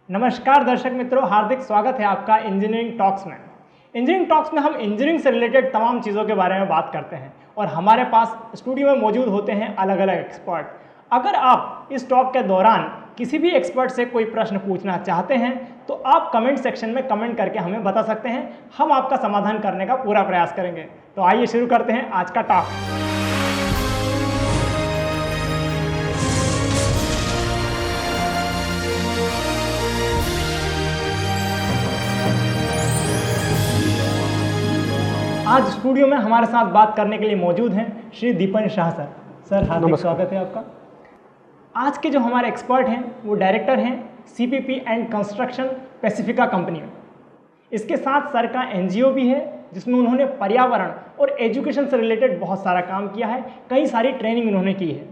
नमस्कार दर्शक मित्रों, हार्दिक स्वागत है आपका इंजीनियरिंग टॉक्स में। इंजीनियरिंग टॉक्स में हम इंजीनियरिंग से रिलेटेड तमाम चीज़ों के बारे में बात करते हैं और हमारे पास स्टूडियो में मौजूद होते हैं अलग अलग एक्सपर्ट। अगर आप इस टॉक के दौरान किसी भी एक्सपर्ट से कोई प्रश्न पूछना चाहते हैं तो आप कमेंट सेक्शन में कमेंट करके हमें बता सकते हैं, हम आपका समाधान करने का पूरा प्रयास करेंगे। तो आइए शुरू करते हैं आज का टॉक। आज स्टूडियो में हमारे साथ बात करने के लिए मौजूद हैं श्री दीपन शाह सर। सर हार्दिक स्वागत है आपका। आज के जो हमारे एक्सपर्ट हैं वो डायरेक्टर हैं CPP and construction Pacifica company में। इसके साथ सर का एनजीओ भी है जिसमें उन्होंने पर्यावरण और एजुकेशन से रिलेटेड बहुत सारा काम किया है, कई सारी ट्रेनिंग उन्होंने की है।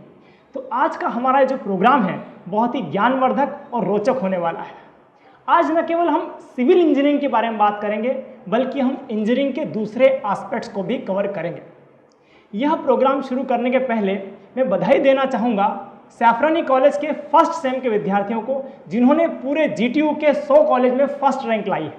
तो आज का हमारा जो प्रोग्राम है बहुत ही ज्ञानवर्धक और रोचक होने वाला है। आज न केवल हम सिविल इंजीनियरिंग के बारे में बात करेंगे बल्कि हम इंजीनियरिंग के दूसरे एस्पेक्ट्स को भी कवर करेंगे। यह प्रोग्राम शुरू करने के पहले मैं बधाई देना चाहूँगा सैफरानी कॉलेज के फर्स्ट सेम के विद्यार्थियों को जिन्होंने पूरे जीटीयू के 100 कॉलेज में फर्स्ट रैंक लाई है।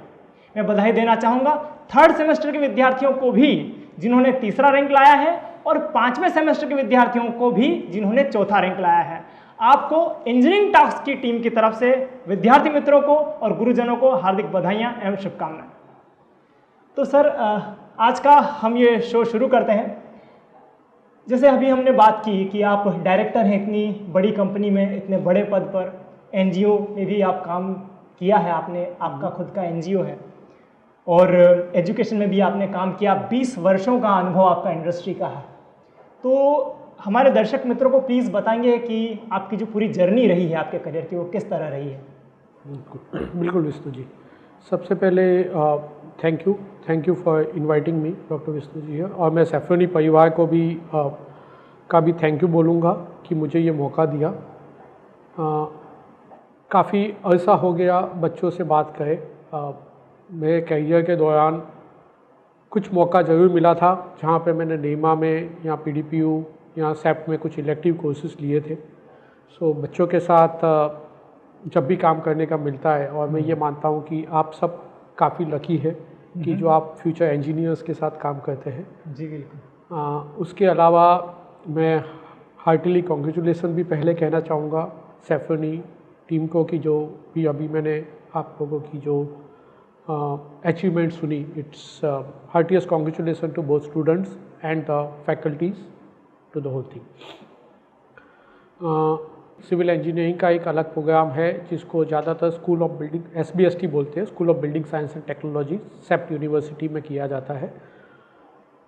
मैं बधाई देना चाहूँगा थर्ड सेमेस्टर के विद्यार्थियों को भी जिन्होंने तीसरा रैंक लाया है और 5वें सेमेस्टर के विद्यार्थियों को भी जिन्होंने चौथा रैंक लाया है। आपको इंजीनियरिंग टॉक्स की टीम की तरफ से विद्यार्थी मित्रों को और गुरुजनों को हार्दिक बधाइयाँ एवं शुभकामनाएं। तो सर आज का हम ये शो शुरू करते हैं। जैसे अभी हमने बात की कि आप डायरेक्टर हैं इतनी बड़ी कंपनी में, इतने बड़े पद पर, एनजीओ में भी आप काम किया है, आपने आपका खुद का एनजीओ है और एजुकेशन में भी आपने काम किया। 20 वर्षों का अनुभव आपका इंडस्ट्री का है। तो हमारे दर्शक मित्रों को प्लीज़ बताएंगे कि आपकी जो पूरी जर्नी रही है आपके करियर की वो किस तरह रही है। बिल्कुल विष्णु जी, सबसे पहले thank you for inviting me doctor Vishnu ji है। और मैं सैफरानी परिवार को भी थैंक यू बोलूँगा कि मुझे ये मौका दिया। काफ़ी अर्सा हो गया बच्चों से बात करे। मेरे करियर के दौरान कुछ मौका ज़रूर मिला था जहाँ पे मैंने नेमा में या पीडीपीयू या सैप में कुछ इलेक्टिव कोर्सेज लिए थे। सो बच्चों के साथ जब भी काम करने का मिलता है और मैं ये मानता हूँ कि आप सब काफ़ी लकी है कि जो आप फ्यूचर इंजीनियर्स के साथ काम करते हैं। जी बिल्कुल। उसके अलावा मैं हार्टली कॉन्ग्रेचुलेसन भी पहले कहना चाहूँगा सैफरानी टीम को कि जो भी अभी मैंने आप लोगों की जो अचीवमेंट सुनी। It's heartiest congratulation to both students and the faculties to the whole thing. Civil engineering का एक अलग प्रोग्राम है जिसको ज़्यादातर स्कूल ऑफ बिल्डिंग SBST बोलते हैं, school of building science and technology, CEPT university में किया जाता है।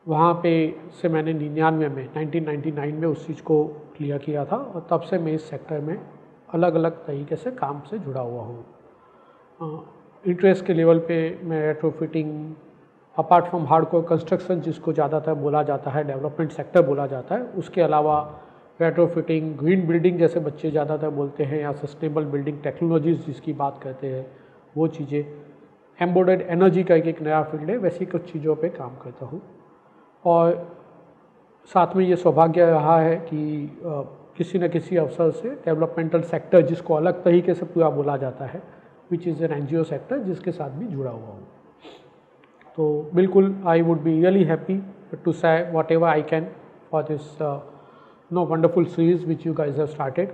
वहाँ पे से मैंने 1999 में उस चीज़ को क्लियर किया था और तब से मैं इस सेक्टर में अलग अलग तरीके से काम से जुड़ा हुआ हूँ। इंटरेस्ट के लेवल पे मैं retrofitting, apart from hardcore construction जिसको ज़्यादातर बोला जाता है डेवलपमेंट सेक्टर बोला जाता है, उसके अलावा रेट्रोफिटिंग, ग्रीन बिल्डिंग जैसे बच्चे ज़्यादातर बोलते हैं या सस्टेनेबल बिल्डिंग टेक्नोलॉजीज़ जिसकी बात करते हैं वो चीज़ें, एम्बेडेड एनर्जी का एक नया फील्ड है, वैसी कुछ चीज़ों पे काम करता हूँ। और साथ में ये सौभाग्य रहा है कि किसी न किसी अवसर से डेवलपमेंटल सेक्टर जिसको अलग तरीके से पूरा बोला जाता है which is an NGO sector जिसके साथ भी जुड़ा हुआ हूँ। तो बिल्कुल I would be really happy to say whatever I can for this wonderful series which you guys have started.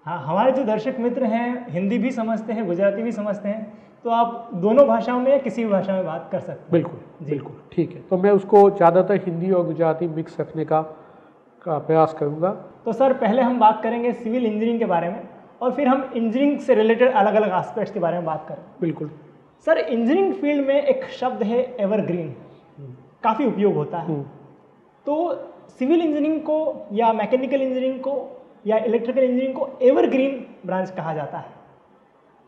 हाँ, हमारे जो दर्शक मित्र हैं हिंदी भी समझते हैं, गुजराती भी समझते हैं, तो आप दोनों भाषाओं में या किसी भी भाषा में बात कर सकते हैं। बिल्कुल ठीक है। तो मैं उसको ज़्यादातर हिंदी और गुजराती मिक्स रखने का प्रयास करूँगा। तो सर पहले हम बात करेंगे सिविल इंजीनियरिंग के बारे में और फिर हम इंजीनियरिंग से रिलेटेड अलग अलग एस्पेक्ट्स के बारे में बात करें। बिल्कुल सर, इंजीनियरिंग फील्ड में एक शब्द है एवरग्रीन, काफ़ी उपयोग होता है। तो सिविल इंजीनियरिंग को या मैकेनिकल इंजीनियरिंग को या इलेक्ट्रिकल इंजीनियरिंग को एवरग्रीन ब्रांच कहा जाता है।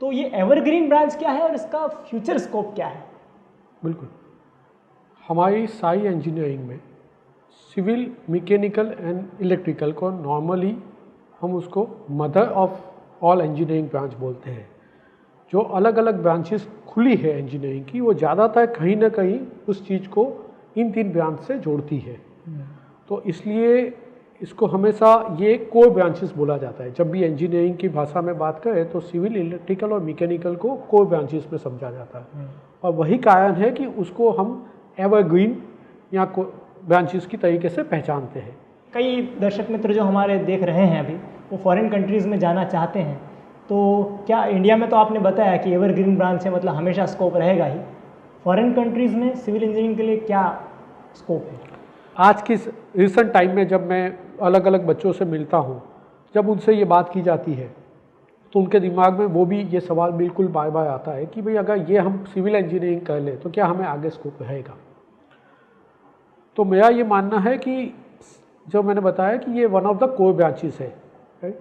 तो ये एवरग्रीन ब्रांच क्या है और इसका फ्यूचर स्कोप क्या है? बिल्कुल, हमारी सारी इंजीनियरिंग में सिविल, मैकेनिकल एंड इलेक्ट्रिकल को नॉर्मली हम उसको mother of all engineering branch बोलते हैं। जो अलग अलग ब्रांचेस खुली है इंजीनियरिंग की वो ज़्यादातर कहीं ना कहीं उस चीज़ को इन 3 ब्रांच से जोड़ती है। तो इसलिए इसको हमेशा ये कोर ब्रांचेस बोला जाता है। जब भी इंजीनियरिंग की भाषा में बात करें तो सिविल, इलेक्ट्रिकल और मैकेनिकल को कोर ब्रांचेस में समझा जाता है, और वही कारण है कि उसको हम एवरग्रीन या ब्रांचेस की तरीके से पहचानते हैं। कई दर्शक मित्र जो हमारे देख रहे हैं अभी, वो फॉरेन कंट्रीज़ में जाना चाहते हैं, तो क्या इंडिया में तो आपने बताया कि एवरग्रीन ब्रांच है, मतलब हमेशा स्कोप रहेगा ही, फॉरेन कंट्रीज़ में सिविल इंजीनियरिंग के लिए क्या स्कोप है? आज की रिसेंट टाइम में जब मैं अलग अलग बच्चों से मिलता हूँ, जब उनसे ये बात की जाती है तो उनके दिमाग में वो भी ये सवाल बिल्कुल बार बार आता है कि भाई अगर ये हम सिविल इंजीनियरिंग कर लें तो क्या हमें आगे स्कोप रहेगा। तो मेरा ये मानना है कि जो मैंने बताया कि ये one of the core branches है, राइट।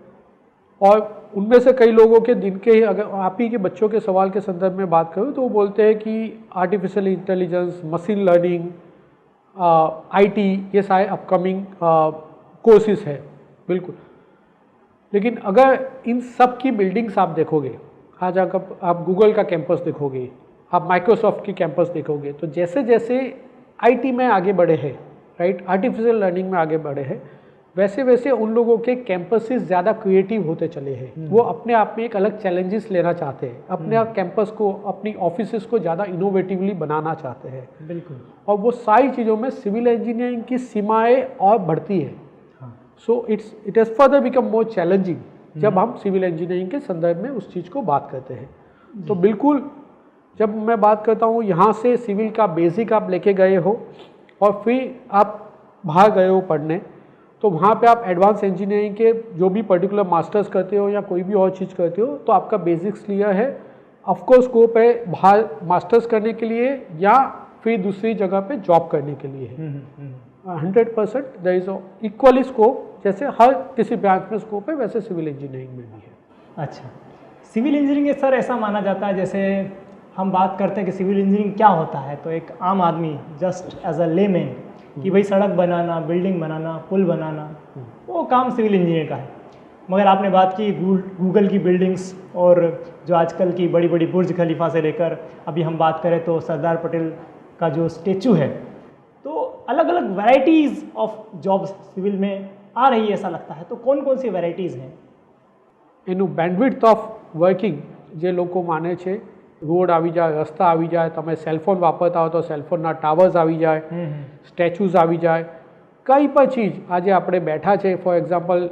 और उनमें से कई लोगों के दिन के ही, अगर आप ही के बच्चों के सवाल के संदर्भ में बात करूँ तो वो बोलते हैं कि artificial intelligence, machine learning, IT, ये सारे अपकमिंग कोर्सेज है, बिल्कुल। लेकिन अगर इन सब की बिल्डिंग्स आप देखोगे, आज अगर आप गूगल का कैंपस देखोगे, आप माइक्रोसॉफ्ट की कैंपस देखोगे, तो जैसे जैसे आईटी में आगे बढ़े हैं, राइट, आर्टिफिशियल लर्निंग में आगे बढ़े हैं, वैसे वैसे उन लोगों के कैंपसेस ज़्यादा क्रिएटिव होते चले हैं। वो अपने आप में एक अलग चैलेंजेस लेना चाहते हैं, अपने कैंपस को, अपनी ऑफिसेस को ज़्यादा इनोवेटिवली बनाना चाहते हैं, बिल्कुल। और वो सारी चीज़ों में सिविल इंजीनियरिंग की सीमाएं और बढ़ती है। So it has further become more challenging जब हम सिविल इंजीनियरिंग के संदर्भ में उस चीज़ को बात करते हैं। तो बिल्कुल, जब मैं बात करता हूँ यहाँ से सिविल का बेसिक आप लेके गए हो और फिर आप बाहर गए हो पढ़ने, तो वहाँ पे आप एडवांस इंजीनियरिंग के जो भी पर्टिकुलर मास्टर्स करते हो या कोई भी और चीज़ करते हो, तो आपका बेसिक्स क्लियर है। ऑफकोर्स स्कोप है बाहर मास्टर्स करने के लिए या फिर दूसरी जगह पे जॉब करने के लिए है। 100% देयर इज इक्वली स्कोप, जैसे हर किसी ब्रांच में स्कोप है वैसे सिविल इंजीनियरिंग में भी है। अच्छा, सिविल इंजीनियरिंग सर ऐसा माना जाता है, जैसे हम बात करते हैं कि सिविल इंजीनियरिंग क्या होता है, तो एक आम आदमी जस्ट एज अ लेमैन कि भाई सड़क बनाना, बिल्डिंग बनाना, पुल बनाना, वो काम सिविल इंजीनियर का है। मगर आपने बात की गूगल की बिल्डिंग्स और जो आजकल की बड़ी बड़ी बुर्ज खलीफा से लेकर अभी हम बात करें तो सरदार पटेल का जो स्टेचू है, तो अलग अलग वैरायटीज़ ऑफ जॉब्स सिविल में आ रही है ऐसा लगता है, तो कौन कौन सी वेराइटीज़ हैं? એનું બેન્ડવિડ્થ ઓફ વર્કિંગ જે લોકો માને છે, રોડ આવી જાય, રસ્તા આવી જાય, તમે સેલફોન વાપરતા હો તો સેલફોનના ટાવર્સ આવી જાય, સ્ટેચ્યુઝ આવી જાય, કંઈ પણ ચીજ આજે આપણે બેઠા છે, ફોર એક્ઝામ્પલ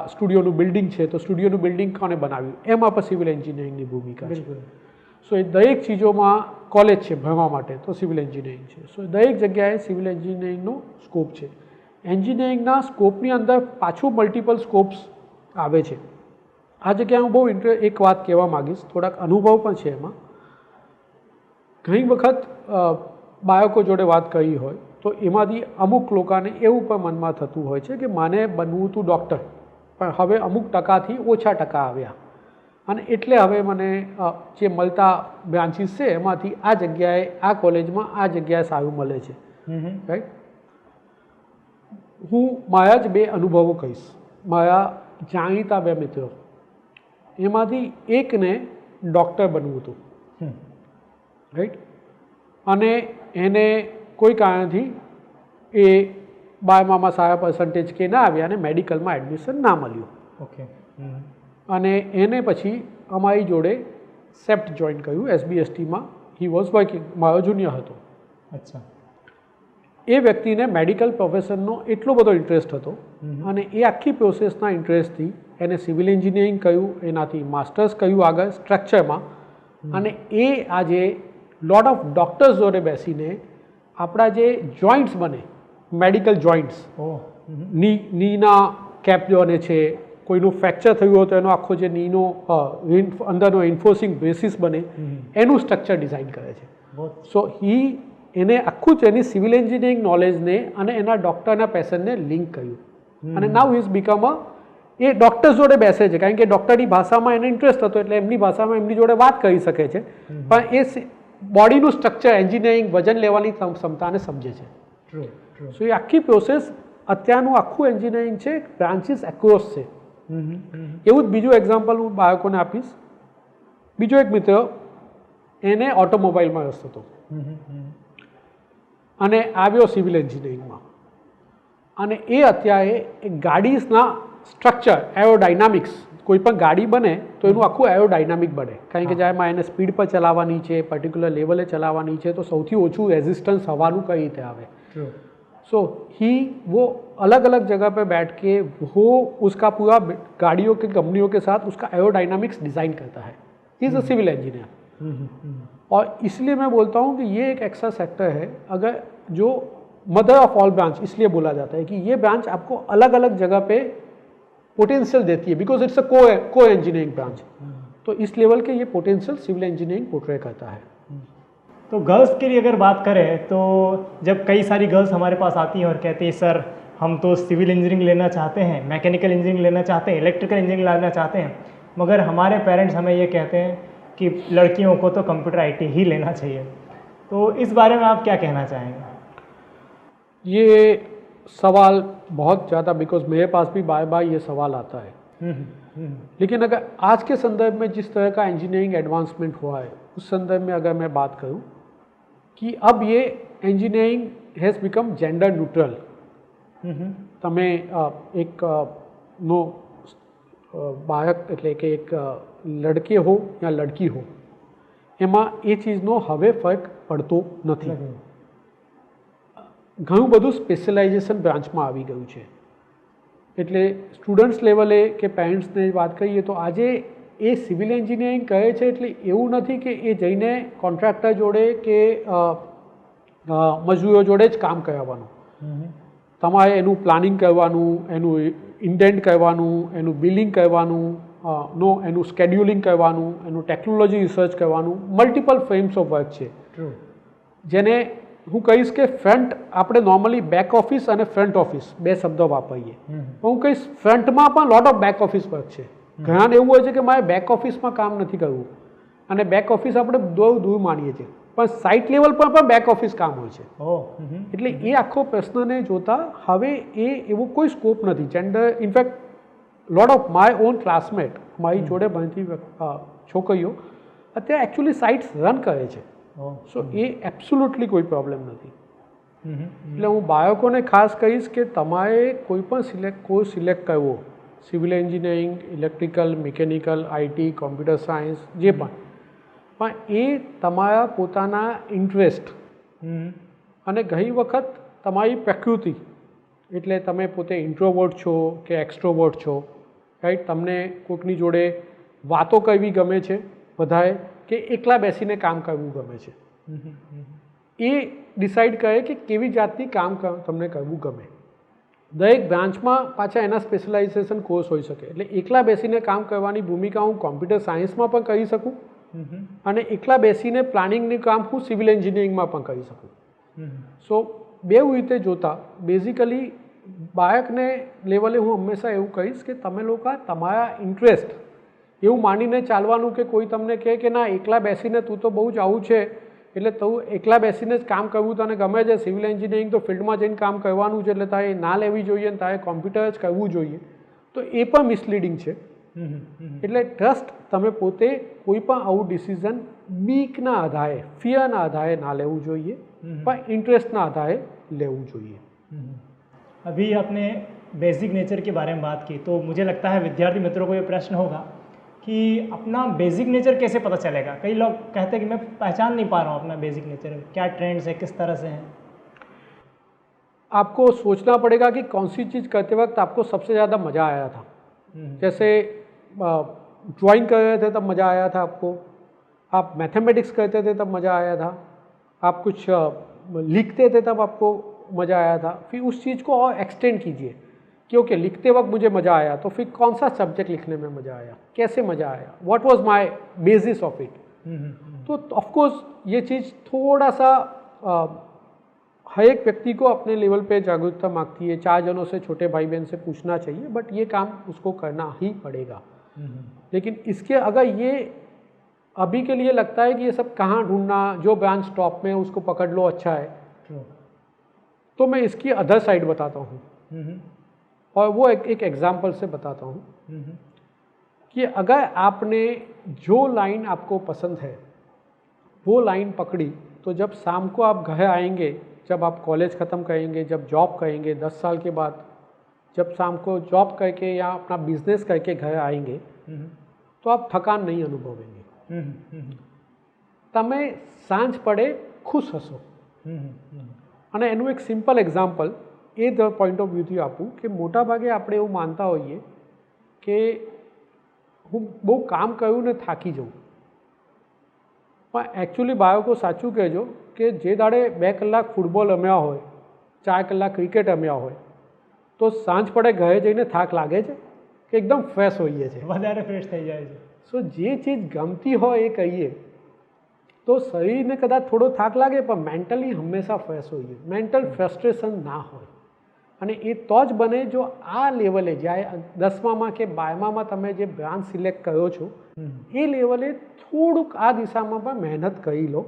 સ્ટુડિયોનું બિલ્ડિંગ છે, તો સ્ટુડિયોનું બિલ્ડિંગ કોને બનાવ્યું, એમાં પણ સિવિલ એન્જિનિયરિંગની ભૂમિકા છે। સો એ દરેક ચીજોમાં કોલેજ છે ભણવા માટે, તો સિવિલ એન્જિનિયરિંગ છે। સો દરેક જગ્યાએ સિવિલ એન્જિનિયરિંગનો સ્કોપ છે। એન્જિનિયરિંગના સ્કોપની અંદર પાછું મલ્ટિપલ સ્કોપ્સ આવે છે। આ જગ્યાએ હું બહુ એક વાત કહેવા માગીશ, થોડાક અનુભવ પણ છે એમાં। ઘણી વખત બાળકો જોડે વાત કરી હોય તો એમાંથી અમુક લોકોને એવું પણ મનમાં થતું હોય છે કે માને બનવું હતું ડૉક્ટર, પણ હવે અમુક ટકાથી ઓછા ટકા આવ્યા અને એટલે હવે મને જે મળતા બ્રાન્ચીસ છે એમાંથી આ જગ્યાએ, આ કોલેજમાં આ જગ્યાએ સારું મળે છે, રાઈટ। હું મારા જ બે અનુભવો કહીશ। મારા જાણીતા બે મિત્રો, એમાંથી એકને ડૉક્ટર બનવું હતું, રાઈટ, અને એને કોઈ કારણથી એ 12મામાં સારા પર્સન્ટેજ કે ના આવ્યા અને મેડિકલમાં એડમિશન ના મળ્યું। ઓકે। અને એને પછી અમારી જોડે સેપ્ટ જોઈન કર્યું, SBSTમાં હી વોઝ વર્કિંગ, મારો જુનિયર હતો। અચ્છા। એ વ્યક્તિને મેડિકલ પ્રોફેશનનો એટલો બધો ઇન્ટરેસ્ટ હતો અને એ આખી પ્રોસેસના ઇન્ટરેસ્ટથી એને સિવિલ એન્જિનિયરિંગ કર્યું, એનાથી માસ્ટર્સ કર્યું આગળ સ્ટ્રક્ચરમાં, અને એ આજે લોટ ઓફ ડૉક્ટર્સ જોડે બેસીને આપણા જે જોઈન્ટ્સ બને, મેડિકલ જોઈન્ટ્સ, નીના કેપ બને છે, કોઈનું ફ્રેક્ચર થયું હોય તો એનો આખો જે નીનો અંદરનો એન્ફોર્સિંગ બેસિસ બને, એનું સ્ટ્રક્ચર ડિઝાઇન કરે છે। સો હી એને આખું જ એની સિવિલ એન્જિનિયરિંગ નોલેજને અને એના ડૉક્ટરના પેશનને લિંક કર્યું, અને નાઉ ઇઝ બીકમ એ ડૉક્ટર્સ જોડે બેસે છે, કારણ કે ડૉક્ટરની ભાષામાં એને ઇન્ટરેસ્ટ હતો એટલે એમની ભાષામાં એમની જોડે વાત કરી શકે છે, પણ એ બોડીનું સ્ટ્રક્ચર, એન્જિનિયરિંગ, વજન લેવાની ક્ષમતાને સમજે છે। સો એ આખી પ્રોસેસ અત્યારનું આખું એન્જિનિયરિંગ છે, બ્રાન્ચીસ એક્રોસ છે। એવું જ બીજું એક્ઝામ્પલ હું બાળકોને આપીશ। બીજો એક મિત્ર, એને ઓટોમોબાઈલમાં રસ હતો અને આવ્યો સિવિલ એન્જિનિયરિંગમાં, અને એ અત્યારે એક ગાડીના સ્ટ્રક્ચર એરોડાયનામિક્સ, કોઈ પણ ગાડી બને તો એનું આખું એરોડાયનામિક બને, કારણ કે જ્યારે એને સ્પીડ પર ચલાવવાની છે, પર્ટિક્યુલર લેવલે ચલાવવાની છે, તો સૌથી ઓછું રેઝિસ્ટન્સ હવાનું કઈ રીતે આવે. सो वो अलग अलग जगह पे बैठ के वो उसका पूरा गाड़ियों के कंपनियों के साथ उसका एरोडायनामिक्स डिज़ाइन करता है. He is a civil engineer. और इसलिए मैं बोलता हूँ कि ये एक ऐसा सेक्टर है अगर जो मदर ऑफ ऑल ब्रांच इसलिए बोला जाता है कि ये ब्रांच आपको अलग अलग जगह पे पोटेंशियल देती है, बिकॉज इट्स अ को इंजीनियरिंग ब्रांच. तो इस लेवल के ये पोटेंशियल सिविल इंजीनियरिंग पोर्ट्रे करता है. तो गर्ल्स के लिए अगर बात करें तो जब कई सारी गर्ल्स हमारे पास आती हैं और कहती हैं सर हम तो सिविल इंजीनियरिंग लेना चाहते हैं, मैकेनिकल इंजीनियरिंग लेना चाहते हैं, इलेक्ट्रिकल इंजीनियरिंग लेना चाहते हैं, मगर हमारे पेरेंट्स हमें ये कहते हैं कि लड़कियों को तो कंप्यूटर आईटी ही लेना चाहिए, तो इस बारे में आप क्या कहना चाहेंगे? ये सवाल बहुत ज़्यादा, बिकॉज मेरे पास भी बार बार ये सवाल आता है. लेकिन अगर आज के संदर्भ में जिस तरह का इंजीनियरिंग एडवांसमेंट हुआ है उस संदर्भ में अगर मैं बात करूं कि अब ये engineering has become gender neutral. તમે એક નો બાળક એટલે કે એક લડકે હો યા લડકી હો એમાં એ ચીજનો હવે ફરક પડતો નથી. ઘણું બધું સ્પેશિયલાઇઝેશન બ્રાન્ચમાં આવી ગયું છે. એટલે સ્ટુડન્ટ્સ લેવલે કે પેરેન્ટ્સને વાત કરીએ તો આજે એ સિવિલ એન્જિનિયરિંગ કહે છે એટલે એવું નથી કે એ જઈને કોન્ટ્રાક્ટર જોડે કે મજૂરો જોડે જ કામ કરાવવાનું. તમારે એનું પ્લાનિંગ કરવાનું, એનું ઇન્ડેન્ટ કરવાનું, એનું બિલિંગ કરવાનું, એનું સ્કેડ્યુલિંગ કરવાનું, એનું ટેકનોલોજી રિસર્ચ કરવાનું, મલ્ટિપલ ફ્રેમ્સ ઓફ વર્ક છે. જેને હું કહીશ કે ફ્રન્ટ આપણે નોર્મલી બેક ઓફિસ અને ફ્રન્ટ ઓફિસ બે શબ્દો વાપરીએ, હું કહીશ ફ્રન્ટમાં પણ lot of back office work છે. ઘણાને એવું હોય છે કે મારે બેક ઓફિસમાં કામ નથી કરવું અને બેક ઓફિસ આપણે દૂર માનીએ છીએ, પણ સાઇટ લેવલ પર પણ બેક ઓફિસ કામ હોય છે. એટલે એ આખો પ્રશ્નને જોતા હવે એવો કોઈ સ્કોપ નથી. Gender in fact lot of my own classmate, મારી જોડે ભણતી છોકરીઓ અત્યારે એકચ્યુઅલી સાઇટ્સ રન કરે છે. સો એ એબ્સોલ્યુટલી કોઈ પ્રોબ્લેમ નથી. એટલે હું બાળકોને ખાસ કહીશ કે તમારે કોઈ પણ કોર્સ સિલેક્ટ કરવો, civil engineering, electrical, mechanical, IT, computer science, જે પણ એ તમારા પોતાના ઇન્ટરેસ્ટ અને ઘણી વખત તમારી પ્રકૃતિ, એટલે તમે પોતે ઇન્ટ્રોવર્ટ છો કે એક્સ્ટ્રોવર્ટ છો, રાઈટ, તમને કોઈકની જોડે વાતો કરવી ગમે છે વધારે કે એકલા બેસીને કામ કરવું ગમે છે, એ ડિસાઇડ કરે કે કેવી જાતની કામ તમને કરવું ગમે. દરેક બ્રાન્ચમાં પાછા એના સ્પેશિયલાઇઝેશન કોર્સ હોઈ શકે. એટલે એકલા બેસીને કામ કરવાની ભૂમિકા હું કોમ્પ્યુટર સાયન્સમાં પણ કરી શકું અને એકલા બેસીને પ્લાનિંગનું કામ હું સિવિલ એન્જિનિયરિંગમાં પણ કરી શકું. સો બેઉ રીતે જોતા બેઝિકલી બાળકને લેવલે હું હંમેશા એવું કહીશ કે તમે લોકો તમારા ઇન્ટરેસ્ટ એવું માનીને ચાલવાનું કે કોઈ તમને કહે કે ના એકલા બેસીને તું તો બહુ જ આવું છે એટલે તું એકલા બેસીને જ કામ કરવું તને ગમે છે, સિવિલ એન્જિનિયરિંગ તો ફિલ્ડમાં જઈને કામ કરવાનું છે એટલે તારે ના લેવી જોઈએ અને તારે કોમ્પ્યુટર જ કરવું જોઈએ, તો એ પણ મિસલીડિંગ છે. એટલે ટ્રસ્ટ તમે પોતે કોઈ પણ આવું ડિસિઝન બીકના આધારે, ફિયરના આધારે ના લેવું જોઈએ, પણ इंटरेस्ट आधार लेવું જોઈએ. अभी आपने बेसिक नेचर के बारे में बात की, तो मुझे लगता है विद्यार्थी मित्रों को ये प्रश्न होगा कि अपना बेसिक नेचर कैसे पता चलेगा. कई लोग कहते हैं कि मैं पहचान नहीं पा रहा हूँ अपना बेसिक नेचर, क्या ट्रेंड्स है, किस तरह से हैं. आपको सोचना पड़ेगा कि कौन सी चीज़ करते वक्त आपको सबसे ज़्यादा मज़ा आया था. जैसे ड्राइंग कर रहे थे तब मज़ा आया था आपको, आप मैथमेटिक्स करते थे तब मज़ा आया था, आप कुछ लिखते थे तब आपको मज़ा आया था. फिर उस चीज़ को और एक्सटेंड कीजिए कि ओके लिखते वक्त मुझे मज़ा आया, तो फिर कौन सा सब्जेक्ट लिखने में मज़ा आया, कैसे मज़ा आया, what was my basis of it. तो ऑफकोर्स ये चीज़ थोड़ा सा हर एक व्यक्ति को अपने लेवल पे जागरूकता मांगती है. 4 जनों से, छोटे भाई बहन से पूछना चाहिए, बट ये काम उसको करना ही पड़ेगा. लेकिन इसके अगर ये अभी के लिए लगता है कि ये सब कहाँ ढूंढना, जो ब्रांच टॉप में उसको पकड़ लो अच्छा है, तो मैं इसकी अदर साइड बताता हूँ. और वो एक एग्जाम्पल से बताता हूँ कि अगर आपने जो लाइन आपको पसंद है वो लाइन पकड़ी, तो जब शाम को आप घर आएंगे जब आप कॉलेज ख़त्म करेंगे, जब जॉब करेंगे 10 साल के बाद, जब शाम को जॉब करके या अपना बिजनेस करके घर आएंगे तो आप थकान नहीं अनुभवेंगे। તમે સાંજ પડે ખુશ હશો। અને એનું એક સિમ્પલ એક્ઝામ્પલ એ પોઈન્ટ ઓફ વ્યૂથી આપું કે મોટાભાગે આપણે એવું માનતા હોઈએ કે હું બહુ કામ કર્યું ને થાકી જાઉં, પણ એકચ્યુઅલી બાળકો સાચું કહેજો કે જે દાડે 2 કલાક ફૂટબોલ રમ્યા હોય, 4 કલાક ક્રિકેટ રમ્યા હોય તો સાંજ પડે ઘરે જઈને થાક લાગે છે કે એકદમ ફ્રેશ હોઈએ છે, વધારે ફ્રેશ થઈ જાય છે। સો જે ચીજ ગમતી હોય એ કહીએ તો શરીરને કદાચ થોડો થાક લાગે પણ મેન્ટલી હંમેશા ફ્રેશ હોઈએ, મેન્ટલ ફ્રસ્ટ્રેશન ના હોય। અને એ તો જ બને જો આ લેવલે જ્યારે 10મામાં કે 12મામાં તમે જે બ્રાન્ચ સિલેક્ટ કર્યો છો એ લેવલે થોડુંક આ દિશામાં પણ મહેનત કરી લો,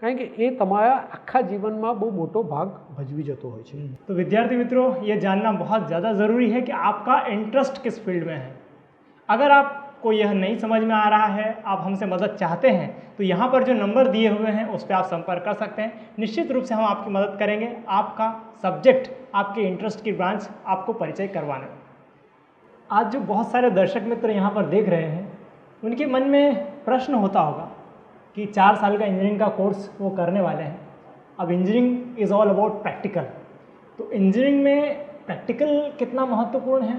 કારણ કે એ તમારા આખા જીવનમાં બહુ મોટો ભાગ ભજવી જતો હોય છે। तो विद्यार्थी मित्रों, ये जानना बहुत ज़्यादा ज़रूरी है कि आपका इंटरेस्ट किस फील्ड में है। अगर आपको यह नहीं समझ में आ रहा है, आप हमसे मदद चाहते हैं, तो यहाँ पर जो नंबर दिए हुए हैं उस पर आप संपर्क कर सकते हैं। निश्चित रूप से हम आपकी मदद करेंगे आपका सब्जेक्ट, आपके इंटरेस्ट की ब्रांच आपको परिचय करवाने में। आज जो बहुत सारे दर्शक मित्र यहाँ पर देख रहे हैं, उनके मन में प्रश्न होता होगा कि 4 साल का इंजीनियरिंग का कोर्स वो करने वाले हैं। अब engineering is all about practical, तो इंजीनियरिंग में प्रैक्टिकल कितना महत्वपूर्ण है,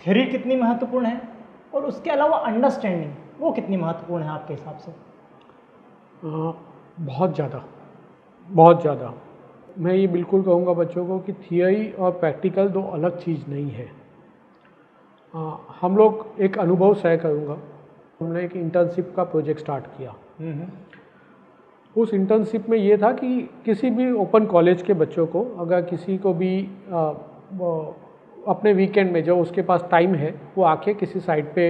थ्योरी कितनी महत्वपूर्ण है, और उसके अलावा अंडरस्टैंडिंग वो कितनी महत्वपूर्ण है आपके हिसाब से? बहुत ज़्यादा। मैं ये बिल्कुल कहूँगा बच्चों को कि थियरी और प्रैक्टिकल 2 अलग चीज़ नहीं है। हम लोग एक अनुभव शेयर करूँगा। हमने एक इंटर्नशिप का प्रोजेक्ट स्टार्ट किया। उस इंटर्नशिप में ये था कि किसी भी ओपन कॉलेज के बच्चों को अगर किसी को भी अपने वीकेंड में जो उसके पास टाइम है वो आके किसी साइट पे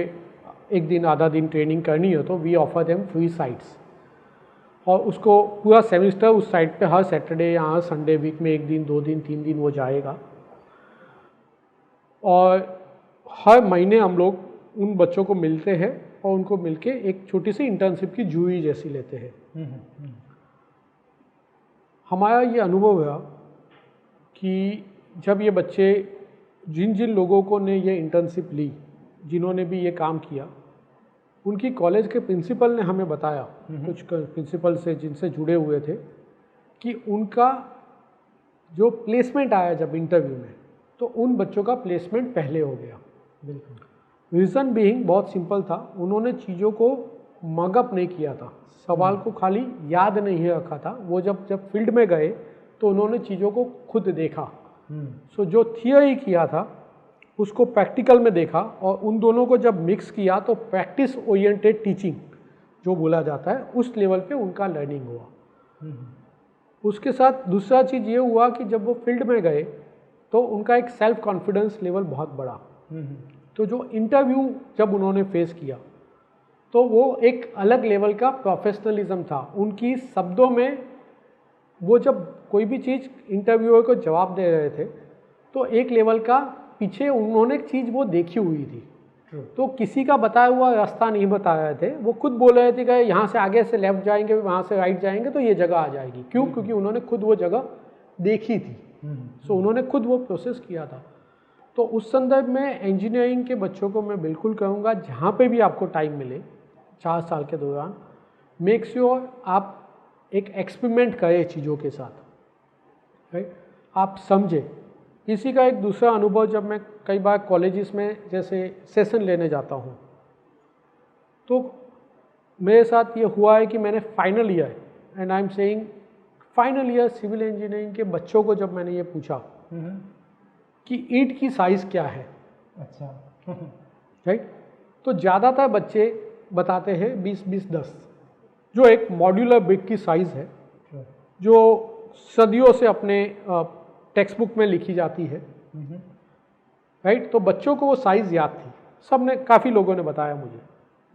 1 दिन आधा दिन ट्रेनिंग करनी हो तो we offer them free sites, और उसको पूरा सेमिस्टर उस साइट पे हर सैटरडे या हर संडे वीक में 1 दिन 2 दिन 3 दिन वो जाएगा, और हर महीने हम लोग उन बच्चों को मिलते हैं और उनको मिलके एक छोटी सी इंटर्नशिप की जूरी जैसी लेते हैं। हमारा ये अनुभव है कि जब ये बच्चे जिन जिन लोगों को ने ये इंटर्नशिप ली, जिन्होंने भी ये काम किया, उनकी कॉलेज के प्रिंसिपल ने हमें बताया, कुछ प्रिंसिपल से जिनसे जुड़े हुए थे, कि उनका जो प्लेसमेंट आया जब इंटरव्यू में तो उन बच्चों का प्लेसमेंट पहले हो गया। बिल्कुल। रीज़न बीइंग बहुत सिंपल था, उन्होंने चीज़ों को मगअप नहीं किया था, सवाल को खाली याद नहीं रखा था। वो जब फील्ड में गए तो उन्होंने चीज़ों को खुद देखा। सो जो थियरी किया था उसको प्रैक्टिकल में देखा, और उन दोनों को जब मिक्स किया तो प्रैक्टिस ओरिएंटेड टीचिंग जो बोला जाता है उस लेवल पे उनका लर्निंग हुआ। उसके साथ दूसरा चीज़ ये हुआ कि जब वो फील्ड में गए तो उनका एक सेल्फ कॉन्फिडेंस लेवल बहुत बढ़ा। तो जो इंटरव्यू जब उन्होंने फेस किया तो वो एक अलग लेवल का प्रोफेशनलिज्म था उनकी शब्दों में। वो जब कोई भी चीज़ इंटरव्यूअर को जवाब दे रहे थे तो एक लेवल का पीछे उन्होंने एक चीज़ वो देखी हुई थी, तो किसी का बताया हुआ रास्ता नहीं बता रहे थे, वो खुद बोल रहे थे कि यहाँ से आगे से लेफ़्ट जाएंगे, वहाँ से राइट जाएंगे तो ये जगह आ जाएगी। क्यों? क्योंकि उन्होंने खुद वो जगह देखी थी। सो उन्होंने खुद वो प्रोसेस किया था। तो उस संदर्भ में इंजीनियरिंग के बच्चों को मैं बिल्कुल कहूँगा, जहाँ पे भी आपको टाइम मिले 4 साल के दौरान, मेक श्योर आप एक एक्सपेरिमेंट करें चीज़ों के साथ, राइट? आप समझे। इसी का एक दूसरा अनुभव, जब मैं कई बार कॉलेजेस में जैसे सेशन लेने जाता हूँ तो मेरे साथ ये हुआ है कि मैंने final year, and I am saying final year civil engineering के बच्चों को जब मैंने ये पूछा कि ईंट की साइज़ क्या है, अच्छा राइट, तो ज़्यादातर बच्चे बताते हैं 20-20-10, जो एक मॉड्यूलर ब्रिक की साइज़ है जो सदियों से अपने टेक्स्ट बुक में लिखी जाती है, राइट। तो बच्चों को वो साइज़ याद थी, सब ने, काफ़ी लोगों ने बताया मुझे।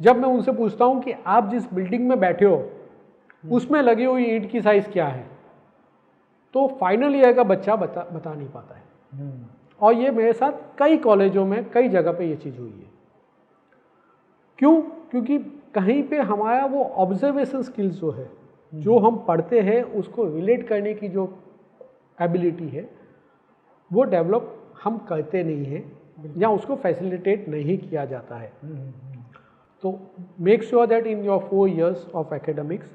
जब मैं उनसे पूछता हूँ कि आप जिस बिल्डिंग में बैठे हो उसमें लगी हुई ईंट की साइज़ क्या है, तो फाइनल ईयर का बच्चा बता नहीं पाता है। और ये मेरे साथ कई कॉलेजों में कई जगह पे ये चीज़ हुई है। क्यों? क्योंकि कहीं पे हमारा वो ऑब्जर्वेशन स्किल्स जो है, जो हम पढ़ते हैं उसको रिलेट करने की जो एबिलिटी है वो डेवलप हम करते नहीं हैं या उसको फैसिलिटेट नहीं किया जाता है। तो make sure that in your 4 years of academics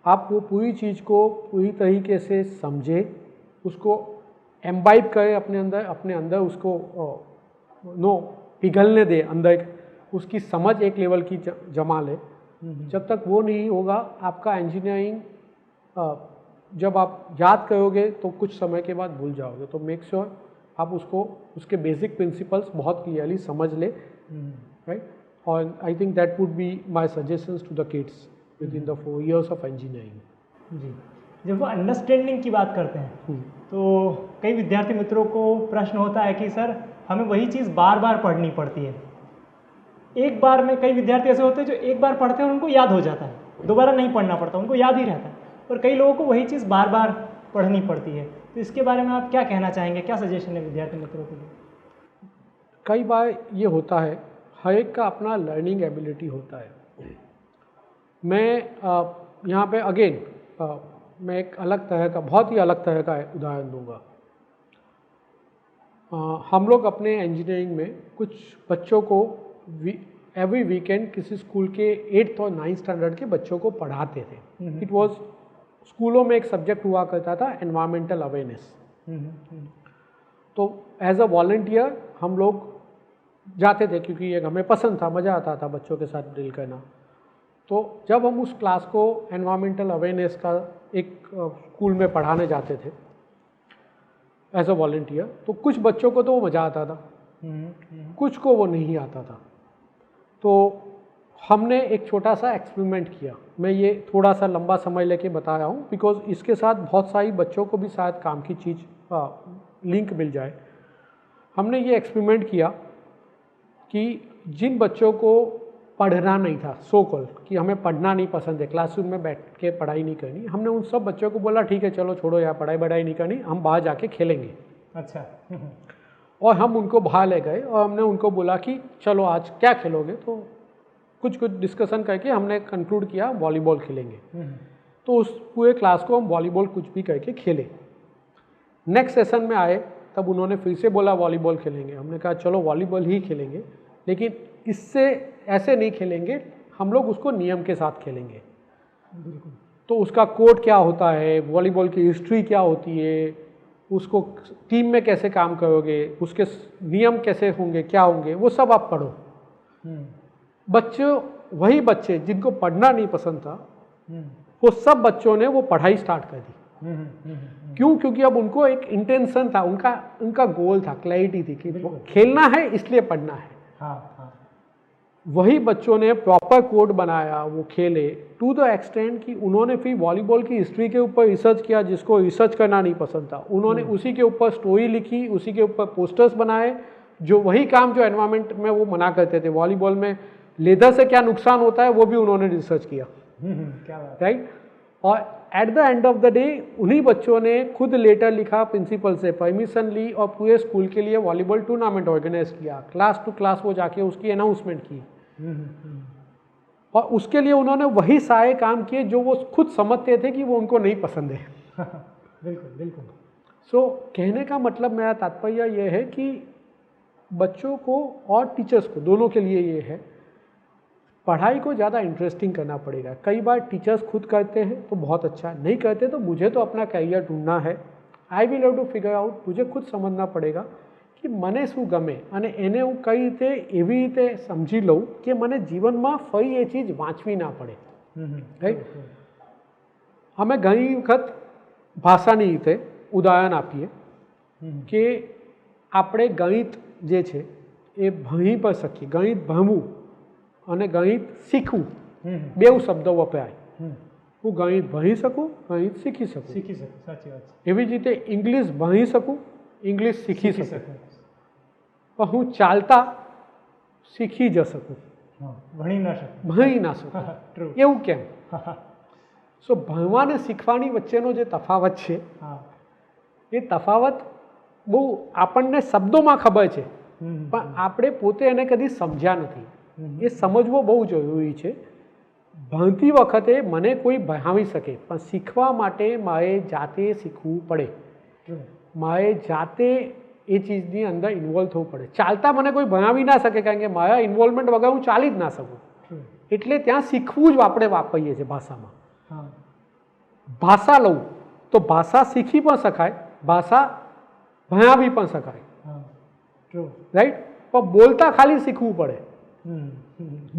आप वो पूरी चीज़ को पूरी तरीके से समझें, उसको एम्बाइब करें अपने अंदर उसको पिघलने दें, अंदर उसकी समझ एक लेवल की जमा ले। जब तक वो नहीं होगा आपका इंजीनियरिंग जब आप याद करोगे तो कुछ समय के बाद भूल जाओगे। तो मेक श्योर आप उसके बेसिक प्रिंसिपल्स बहुत क्लियरली समझ ले, राइट। और I think that would be my suggestions to the kids within the 4 years of engineering. जी, जब वो अंडरस्टैंडिंग की बात करते हैं तो कई विद्यार्थी मित्रों को प्रश्न होता है कि सर हमें वही चीज़ बार बार पढ़नी पड़ती है। एक बार में कई विद्यार्थी ऐसे होते हैं जो एक बार पढ़ते हैं उनको याद हो जाता है, दोबारा नहीं पढ़ना पड़ता, उनको याद ही रहता है। और कई लोगों को वही चीज़ बार बार पढ़नी पड़ती है। तो इसके बारे में आप क्या कहना चाहेंगे, क्या सजेशन है विद्यार्थी मित्रों के लिए? कई बार ये होता है, हर एक का अपना लर्निंग एबिलिटी होता है। मैं यहाँ पे अगेन मैं एक अलग तरह का, बहुत ही अलग तरह का उदाहरण दूंगा। हम लोग अपने इंजीनियरिंग में कुछ बच्चों को एवरी वीकेंड किसी स्कूल के 8th और 9th स्टैंडर्ड के बच्चों को पढ़ाते थे। इट वाज स्कूलों में एक सब्जेक्ट हुआ करता था एनवायरमेंटल अवेयरनेस। तो एज अ वॉलंटियर हम लोग जाते थे क्योंकि ये हमें पसंद था, मज़ा आता था बच्चों के साथ डील करना। तो जब हम उस क्लास को एनवायरमेंटल अवेयरनेस का एक स्कूल में पढ़ाने जाते थे एज अ वॉलंटियर, तो कुछ बच्चों को तो वो मज़ा आता था, कुछ को वो नहीं आता था। तो हमने एक छोटा सा एक्सपेरिमेंट किया। मैं ये थोड़ा सा लंबा समय लेके बता रहा हूँ बिकॉज इसके साथ बहुत सारी बच्चों को भी शायद काम की चीज़ लिंक मिल जाए। हमने ये एक्सपेरिमेंट किया कि जिन बच्चों को पढ़ना नहीं था, सो कॉल कि हमें पढ़ना नहीं पसंद है, क्लासरूम में बैठ के पढ़ाई नहीं करनी, हमने उन सब बच्चों को बोला ठीक है चलो छोड़ो यार, पढ़ाई नहीं करनी, हम बाहर जाके खेलेंगे। अच्छा। और हम उनको बाहर ले गए और हमने उनको बोला कि चलो आज क्या खेलोगे। तो कुछ डिस्कशन करके हमने कंक्लूड किया वॉलीबॉल खेलेंगे। तो उस पूरे क्लास को हम वॉलीबॉल कुछ भी करके खेले। नेक्स्ट सेशन में आए तब उन्होंने फिर से बोला वॉलीबॉल खेलेंगे। हमने कहा चलो वॉलीबॉल ही खेलेंगे, लेकिन इससे ऐसे नहीं खेलेंगे, हम लोग उसको नियम के साथ खेलेंगे। तो उसका कोड क्या होता है, वॉलीबॉल की हिस्ट्री क्या होती है, उसको टीम में कैसे काम करोगे, उसके नियम कैसे होंगे, क्या होंगे, वो सब आप पढ़ो। वही बच्चे जिनको पढ़ना नहीं पसंद था, वो सब बच्चों ने वो पढ़ाई स्टार्ट कर दी। क्यों? क्योंकि अब उनको एक इंटेंशन था, उनका गोल था, क्लैरिटी थी कि खेलना है इसलिए पढ़ना है। वही बच्चों ने प्रॉपर कोड बनाया, वो खेले टू द एक्सटेंट कि उन्होंने फिर वॉलीबॉल की हिस्ट्री के ऊपर रिसर्च किया। जिसको रिसर्च करना नहीं पसंद था उन्होंने उसी के ऊपर स्टोरी लिखी, उसी के ऊपर पोस्टर्स बनाए। जो वही काम जो एनवायरनमेंट में वो मना करते थे, वॉलीबॉल में लेदर से क्या नुकसान होता है वो भी उन्होंने रिसर्च किया, राइट। और at the end of the day उन्हीं बच्चों ने खुद लेटर लिखा, प्रिंसिपल से परमिशन ली और पूरे स्कूल के लिए वॉलीबॉल टूर्नामेंट ऑर्गेनाइज किया। क्लास टू क्लास वो जाके उसकी अनाउंसमेंट की। और उसके लिए उन्होंने वही सारे काम किए जो वो खुद समझते थे कि वो उनको नहीं पसंद है। बिल्कुल बिल्कुल। सो कहने का मतलब मेरा तात्पर्य ये है कि बच्चों को और टीचर्स को, दोनों के लिए ये है, पढ़ाई को ज़्यादा इंटरेस्टिंग करना पड़ेगा। कई बार टीचर्स खुद करते हैं तो बहुत अच्छा, नहीं करते तो मुझे तो अपना करियर ढूंढना है। I will have to figure out, मुझे खुद समझना पड़ेगा कि મને શું ગમે અને એને હું કઈ રીતે એવી રીતે સમજી લઉં કે મને જીવનમાં ફરી એ ચીજ વાંચવી ના પડે, રાઈટ। અમે ઘણી વખત ભાષાની રીતે ઉદાહરણ આપીએ કે આપણે ગણિત જે છે એ ભણી પણ શકીએ, ગણિત ભણવું અને ગણિત શીખવું બેઉ શબ્દો વપરાય। હું ગણિત ભણી શકું, ગણિત શીખી શકું, સાચી વાત છે। એવી જ રીતે ઇંગ્લિશ ભણી શકું, ઇંગ્લિશ શીખી શકું, પણ હું ચાલતા શીખી જ શકું, ભણી ના શકું। એવું કેમ? સો ભણવા ને શીખવાની વચ્ચેનો જે તફાવત છે એ તફાવત બહુ આપણને શબ્દોમાં ખબર છે પણ આપણે પોતે એને કદી સમજ્યા નથી। એ સમજવો બહુ જરૂરી છે। ભણતી વખતે મને કોઈ ભણાવી શકે પણ શીખવા માટે મારે જાતે શીખવું પડે। મારે જાતે એ ચીજની અંદર ઇન્વોલ્વ થવું પડે. ચાલતા મને કોઈ ભણાવી ના શકે, કારણ કે મારા ઇન્વોલ્વમેન્ટ વગર હું ચાલી જ ના શકું. એટલે ત્યાં શીખવું જ આપણે વાપરીએ છીએ ભાષામાં. ભાષા લઉં તો ભાષા શીખી પણ શકાય, ભાષા ભણાવી પણ શકાય, રાઈટ. પણ બોલતા ખાલી શીખવું પડે,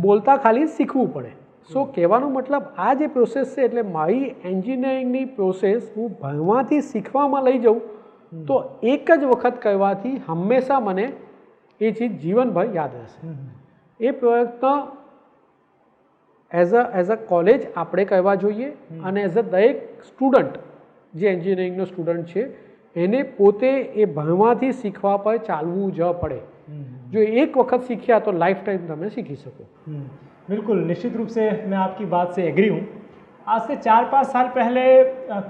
બોલતા ખાલી શીખવું પડે. સો કહેવાનો મતલબ આ જે પ્રોસેસ છે, એટલે મારી એન્જિનિયરિંગની પ્રોસેસ હું ભણવાથી શીખવામાં લઈ જાઉં તો એક જ વખત કહેવાથી હંમેશા મને એ ચીજ જીવનભર યાદ રહેશે. એ પ્રયત્ન એઝ અ કોલેજ આપણે કહેવા જોઈએ, અને એઝ અ દરેક સ્ટુડન્ટ જે એન્જિનિયરિંગનો સ્ટુડન્ટ છે એને પોતે એ ભણવાથી શીખવા પર ચાલવું જ પડે. जो एक वक्त सीखा तो लाइफ टाइम તમે सीखी सको. बिल्कुल, निश्चित रूप से मैं आपकी बात से एग्री हूँ. आज से 4-5 साल पहले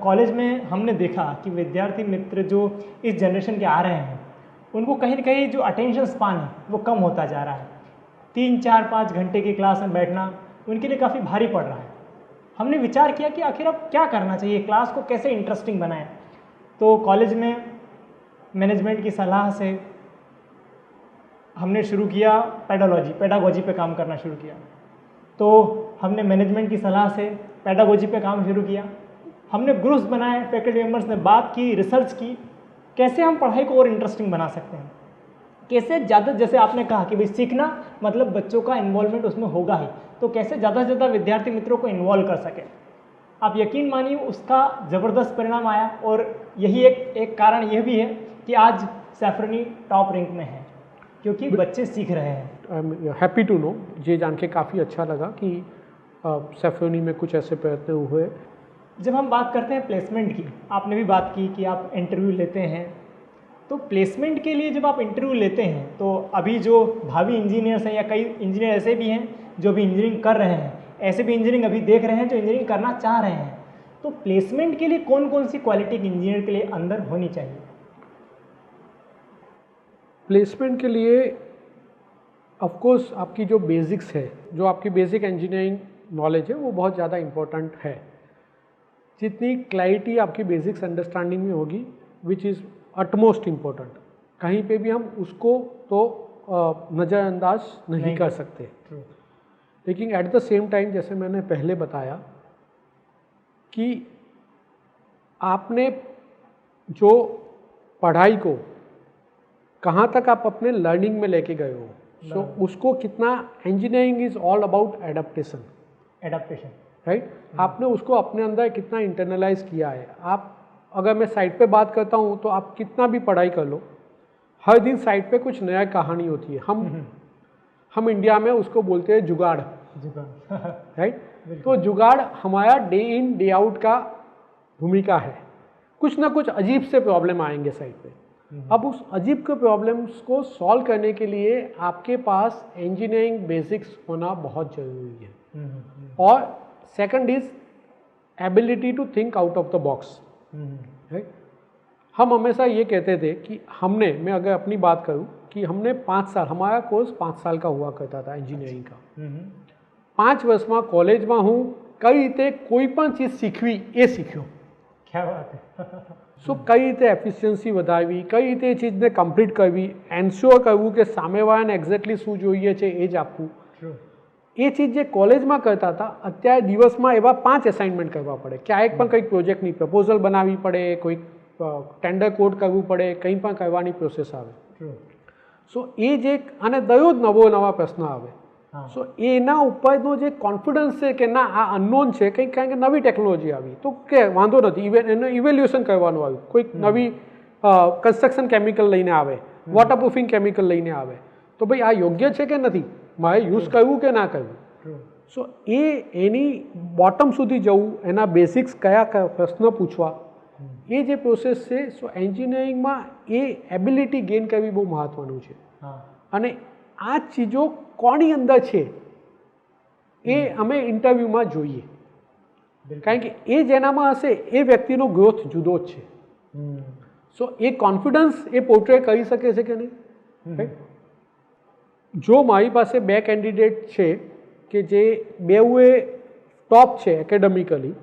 कॉलेज में हमने देखा कि विद्यार्थी मित्र जो इस जनरेशन के आ रहे हैं उनको कहीं न कहीं जो अटेंशन स्पान है वो कम होता जा रहा है. 3-4-5 घंटे की क्लास में बैठना उनके लिए काफ़ी भारी पड़ रहा है. हमने विचार किया कि आखिर अब क्या करना चाहिए, क्लास को कैसे इंटरेस्टिंग बनाएं. तो कॉलेज में मैनेजमेंट की सलाह से हमने शुरू किया पेडागोजी पे काम करना शुरू किया. तो हमने मैनेजमेंट की सलाह से पेडागोजी पे काम शुरू किया. हमने ग्रुप्स बनाए, फैकल्टी मेंबर्स ने बात की, रिसर्च की, कैसे हम पढ़ाई को और इंटरेस्टिंग बना सकते हैं, कैसे ज़्यादा, जैसे आपने कहा कि भाई सीखना मतलब बच्चों का इन्वॉल्वमेंट उसमें होगा ही, तो कैसे ज़्यादा से ज़्यादा विद्यार्थी मित्रों को इन्वॉल्व कर सके. आप यकीन मानिए उसका ज़बरदस्त परिणाम आया. और यही एक कारण यह भी है कि आज सैफरनी टॉप रैंक में है, क्योंकि बच्चे सीख रहे हैं. I am happy to know, ये जान के काफ़ी अच्छा लगा कि सैफरनी में कुछ ऐसे प्रयत्न हुए. जब हम बात करते हैं प्लेसमेंट की, आपने भी बात की कि आप इंटरव्यू लेते हैं, तो प्लेसमेंट के लिए जब आप इंटरव्यू लेते हैं तो अभी जो भावी इंजीनियर्स हैं या कई इंजीनियर ऐसे भी हैं जो भी इंजीनियरिंग कर रहे हैं, ऐसे भी इंजीनियरिंग अभी देख रहे हैं जो इंजीनियरिंग करना चाह रहे हैं, तो प्लेसमेंट के लिए कौन कौन सी क्वालिटी इंजीनियर के लिए अंदर होनी चाहिए? प्लेसमेंट के लिए ऑफ कोर्स आपकी जो बेसिक्स है, जो आपकी बेसिक इंजीनियरिंग नॉलेज है वो बहुत ज़्यादा इम्पोर्टेंट है. जितनी क्लैरिटी आपकी बेसिक्स अंडरस्टैंडिंग में होगी, विच इज़ अटमोस्ट इम्पोर्टेंट, कहीं पे भी हम उसको तो नज़रअंदाज नहीं कर सकते. लेकिन एट द सेम टाइम, जैसे मैंने पहले बताया कि आपने जो पढ़ाई को कहाँ तक आप अपने लर्निंग में लेके गए हो, सो उसको कितना, engineering is all about adaptation, right. आपने उसको अपने अंदर कितना इंटरनलाइज किया है. आप अगर मैं साइट पे बात करता हूँ तो आप कितना भी पढ़ाई कर लो, हर दिन साइट पे कुछ नया कहानी होती है. हम इंडिया में उसको बोलते हैं जुगाड़, राइट. तो जुगाड़ हमारा डे इन डे आउट का भूमिका है. कुछ ना कुछ अजीब से प्रॉब्लम आएंगे साइट पे. अब उस अजीब के प्रॉब्लम्स को सॉल्व करने के लिए आपके पास इंजीनियरिंग बेसिक्स होना बहुत ज़रूरी है. और second is ability to think out of the box, right. हम हमेशा ये कहते थे कि मैं अगर अपनी बात करूँ कि हमने 5 साल, हमारा कोर्स 5 साल का हुआ करता था इंजीनियरिंग का. 5 वर्ष में कॉलेज में हूँ, कई रीते कोई पण चीज़ सीखवी ए सीख्यो. क्या बात है. सो कई रीते एफिशियंसी वधावी, कई रीते ए चीज़ने कम्प्लीट करवी, एन्श्योर करवू कि सामेवाळाने एक्जेक्टली शू जोईए छे ए ज आपवू. એ ચીજ જે કોલેજમાં કરતા હતા, અત્યારે દિવસમાં એવા 5 એસાઇનમેન્ટ કરવા પડે. ક્યાંક પણ કંઈક પ્રોજેક્ટની પ્રપોઝલ બનાવવી પડે, કોઈક ટેન્ડર કોડ કરવું પડે, કંઈ પણ કરવાની પ્રોસેસ આવે. સો એ જે, અને દરરોજ નવા પ્રશ્ન આવે. સો એના ઉપરનો જે કોન્ફિડન્સ છે કે ના આ અનનોન છે, કંઈક કારણ કે નવી ટેકનોલોજી આવી તો કે વાંધો નથી, એનું ઇવેલ્યુએશન કરવાનું આવ્યું, કોઈક નવી કન્સ્ટ્રક્શન કેમિકલ લઈને આવે, વોટરપ્રૂફિંગ કેમિકલ લઈને આવે, તો ભાઈ આ યોગ્ય છે કે નથી, મારે યુઝ કરવું કે ના કરવું. સો એની બોટમ સુધી જવું, એના બેસિક્સ કયા પ્રશ્ન પૂછવા, એ જે પ્રોસેસ છે, સો એન્જિનિયરિંગમાં એ એબિલિટી ગેઇન કરવી બહુ મહત્ત્વનું છે. અને આ ચીજો કોની અંદર છે એ અમે ઇન્ટરવ્યૂમાં જોઈએ, કારણ કે એ જેનામાં હશે એ વ્યક્તિનો ગ્રોથ જુદો જ છે. સો એ કોન્ફિડન્સ એ પોર્ટ્રે કરી શકે છે કે નહીં. જો મારી પાસે 2 કેન્ડિડેટ છે કે જે બેઉએ ટોપ છે એકેડેમિકલી,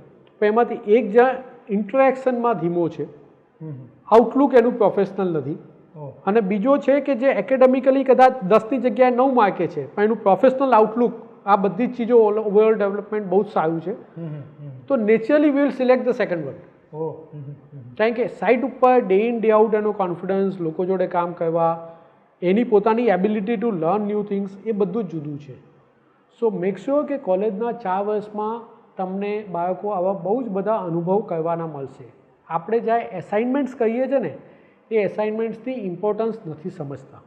તો એમાંથી એક જ્યાં ઇન્ટરેક્શનમાં ધીમો છે, આઉટલુક એનું પ્રોફેશનલ નથી. ઓહ. અને બીજો છે કે જે એકેડેમિકલી કદાચ 10ની જગ્યાએ 9 માર્કે છે પણ એનું પ્રોફેશનલ આઉટલુક આ બધી જ ચીજો ઓવરઓલ ડેવલપમેન્ટ બહુ જ સારું છે. તો naturally we will select the second one. Oh. કારણ કે સાઇટ ઉપર ડે ઇન ડે આઉટ એનો કોન્ફિડન્સ, લોકો જોડે કામ કરવા, એની પોતાની ability to learn new things, એ બધું જ જુદું છે. સો મેક શ્યોર કે કોલેજના 4 વર્ષમાં તમને બાળકો આવા બહુ જ બધા અનુભવ કરવાના મળશે. આપણે જ્યારે એસાઇનમેન્ટ્સ કહીએ છીએ ને એ એસાઇનમેન્ટ્સની ઇમ્પોર્ટન્સ નથી સમજતા.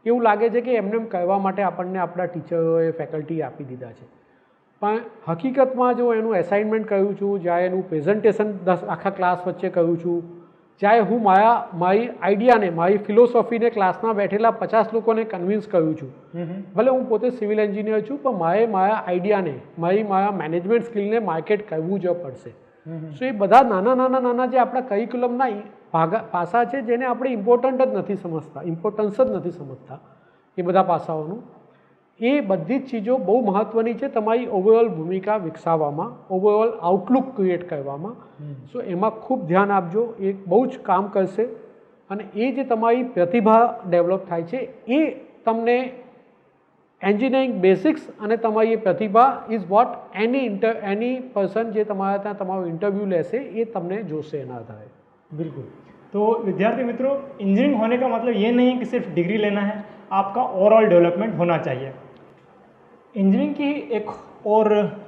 એવું લાગે છે કે એમને એમ કહેવા માટે આપણને આપણા ટીચરોએ ફેકલ્ટી આપી દીધા છે, પણ હકીકતમાં જો એનું એસાઇનમેન્ટ કર્યું છું, જ્યારે એનું પ્રેઝન્ટેશન 10 આખા ક્લાસ વચ્ચે કર્યું છું, જ્યારે હું મારી આઈડિયાને, મારી ફિલોસોફીને ક્લાસમાં બેઠેલા 50 લોકોને કન્વિન્સ કર્યું છું, ભલે હું પોતે સિવિલ એન્જિનિયર છું પણ મારા આઈડિયાને, મારા મેનેજમેન્ટ સ્કિલને માર્કેટ કરવું જ પડશે. સો એ બધા નાના જે આપણા કરિક્યુલમના પાસા છે જેને આપણે ઇમ્પોર્ટન્સ જ નથી સમજતા એ બધા પાસાઓનું, એ બધી જ ચીજો બહુ મહત્ત્વની છે તમારી ઓવરઓલ ભૂમિકા વિકસાવવામાં, ઓવરઓલ આઉટલુક ક્રિએટ કરવામાં. સો એમાં ખૂબ ધ્યાન આપજો, એ બહુ જ કામ કરશે. અને એ જે તમારી પ્રતિભા ડેવલપ થાય છે એ તમને એન્જિનિયરિંગ બેસિક્સ અને તમારી એ પ્રતિભા ઇઝ વોટ એની પર્સન જે તમારા ત્યાં તમારું ઇન્टरव्यू લેશે એ તમને જોશે એના આધારે. बिल्कुल. तो विद्यार्थी मित्रों, इंजीनियरिंग होने का मतलब ये नहीं कि सिर्फ डिग्री लेना है, आपका ओवरऑल डेवलपमेंट होना चाहिए. इंजीनियरिंग की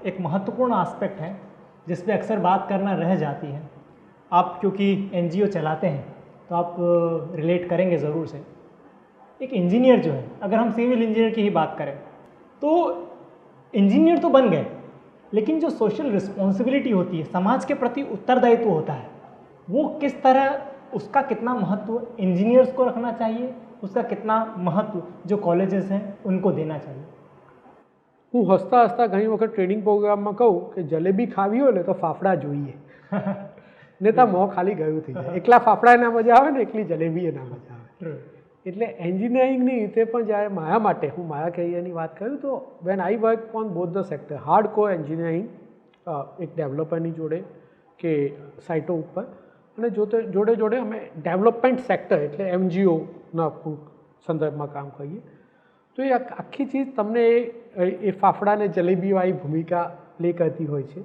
एक महत्वपूर्ण एस्पेक्ट है जिस पे अक्सर बात करना रह जाती है. आप क्योंकि एनजीओ चलाते हैं तो आप रिलेट करेंगे ज़रूर से. एक इंजीनियर जो है, अगर हम सिविल इंजीनियर की ही बात करें तो इंजीनियर तो बन गए, लेकिन जो सोशल रिस्पॉन्सिबिलिटी होती है, समाज के प्रति उत्तरदायित्व होता है, वो किस तरह, उसका कितना महत्व इंजीनियर्स को रखना चाहिए, उसका कितना महत्व जो कॉलेजेस हैं उनको देना चाहिए. હું હસતા હસતા ઘણી વખત ટ્રેનિંગ પ્રોગ્રામમાં કહું કે જલેબી ખાવી હોય ને તો ફાફડા જોઈએ, નેતા મોં ખાલી ગયું થઈ જાય. એકલા ફાફડા એના મજા આવે ને એકલી જલેબી એના મજા આવે. એટલે એન્જિનિયરિંગની રીતે પણ જ્યારે મારા માટે, હું મારા કેરિયરની વાત કરું તો when I work on both the sector, hard core engineering એક ડેવલપરની જોડે કે સાઇટો ઉપર, અને જોડે અમે ડેવલપમેન્ટ સેક્ટર એટલે એમજીઓના સંદર્ભમાં કામ કરીએ, તો એ આખી ચીજ તમને એ ફાફડાને જલેબીવાળી ભૂમિકા પ્લે કરતી હોય છે.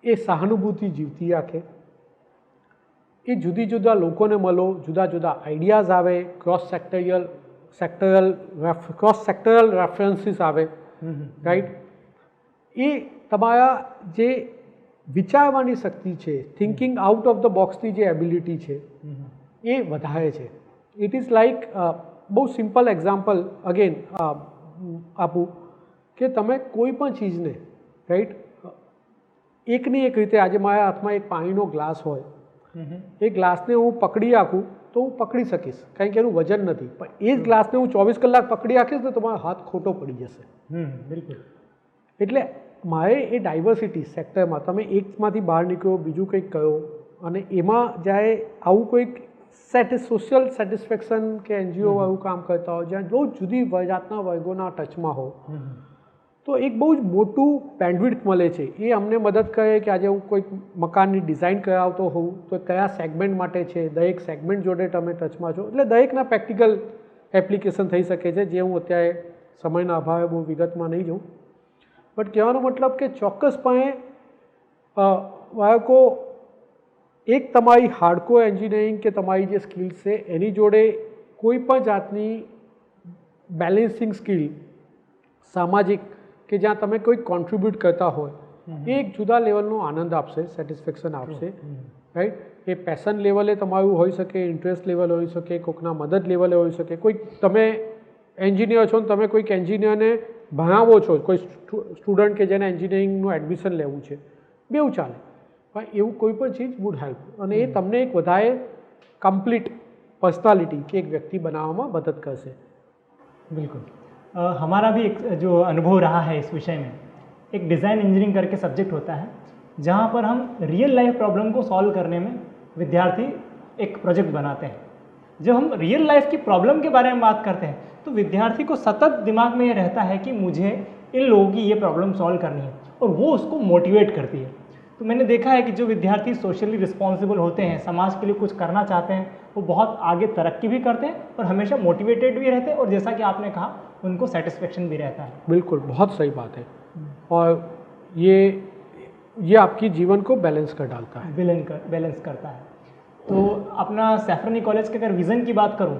એ સહાનુભૂતિ જીવતી રાખે, એ જુદા લોકોને મળો, જુદા આઈડિયાઝ આવે, ક્રોસ સેક્ટરલ રેફરન્સીસ આવે, રાઈટ. એ તમારા જે વિચારવાની શક્તિ છે, થિંકિંગ આઉટ ઓફ ધ બોક્સની જે એબિલિટી છે એ વધારે છે. ઇટ ઇઝ લાઈક, બહુ સિમ્પલ એક્ઝામ્પલ અગેન આપું કે તમે કોઈ પણ ચીજને, રાઈટ, એકની એક રીતે, આજે મારા હાથમાં એક પાણીનો ગ્લાસ હોય, એ ગ્લાસને હું પકડી રાખું તો હું પકડી શકીશ કારણ કે એનું વજન નથી, પણ એ જ ગ્લાસને હું 24 કલાક પકડી રાખીશ તો તમારો હાથ ખોટો પડી જશે. બિલકુલ. એટલે મારે એ ડાયવર્સિટી સેક્ટરમાં તમે એકમાંથી બહાર નીકળો, બીજું કંઈક કહો, અને એમાં જ્યારે આવું કોઈક સોશિયલ સેટિસ્ફેક્શન કે એનજીઓ આવું કામ કરતા હોય જ્યાં બહુ જુદી જાતના વર્ગોના ટચમાં હો, તો એક બહુ જ મોટું બેન્ડવિડ્થ મળે છે. એ અમને મદદ કરે કે આજે હું કોઈક મકાનની ડિઝાઇન કરાવતો હોઉં તો કયા સેગમેન્ટ માટે છે, દરેક સેગમેન્ટ જોડે તમે ટચમાં છો, એટલે દરેકના પ્રેક્ટિકલ એપ્લિકેશન થઈ શકે છે, જે હું અત્યારે સમયના અભાવે બહુ વિગતમાં નહીં જાઉં. બટ કહેવાનો મતલબ કે ચોક્કસપણે બાળકો એક તમારી હાર્ડકોર એન્જિનિયરિંગ કે તમારી જે સ્કિલ્સ છે એની જોડે કોઈ પણ જાતની બેલેન્સિંગ સ્કિલ, સામાજિક કે જ્યાં તમે કોઈ કોન્ટ્રીબ્યુટ કરતા હોય, એ એક જુદા લેવલનો આનંદ આપશે, સેટિસ્ફેક્શન આપશે, રાઈટ. એ પેશન લેવલે તમારું હોઈ શકે, ઇન્ટરેસ્ટ લેવલ હોઈ શકે, કોઈકના મદદ લેવલે હોઈ શકે. કોઈક તમે એન્જિનિયર છો ને તમે કોઈક એન્જિનિયરને ભણાવો છો, કોઈ સ્ટુડન્ટ કે જેને એન્જિનિયરિંગનું એડમિશન લેવું છે, બેઉ ચાલે, પણ એવું કોઈ પણ ચીજ વુડ હેલ્પ, અને એ તમને એક વધારે કમ્પ્લીટ पर्सनालिटी कि एक व्यक्ति बनाने में मदद कर से। बिल्कुल। हमारा भी एक जो अनुभव रहा है इस विषय में, एक डिज़ाइन इंजीनियरिंग करके सब्जेक्ट होता है जहाँ पर हम रियल लाइफ प्रॉब्लम को सॉल्व करने में विद्यार्थी एक प्रोजेक्ट बनाते हैं। जब हम रियल लाइफ की प्रॉब्लम के बारे में बात करते हैं तो विद्यार्थी को सतत दिमाग में ये रहता है कि मुझे इन लोगों की ये प्रॉब्लम सॉल्व करनी है और वो उसको मोटिवेट करती है। तो मैंने देखा है कि जो विद्यार्थी सोशली रिस्पॉन्सिबल होते हैं, समाज के लिए कुछ करना चाहते हैं, वो बहुत आगे तरक्की भी करते हैं और हमेशा मोटिवेटेड भी रहते हैं, और जैसा कि आपने कहा उनको सेटिस्फेक्शन भी रहता है। बिल्कुल, बहुत सही बात है। और ये आपकी जीवन को बैलेंस कर डालता है, बैलेंस करता है। तो अपना सैफरनी कॉलेज के अगर विज़न की बात करूं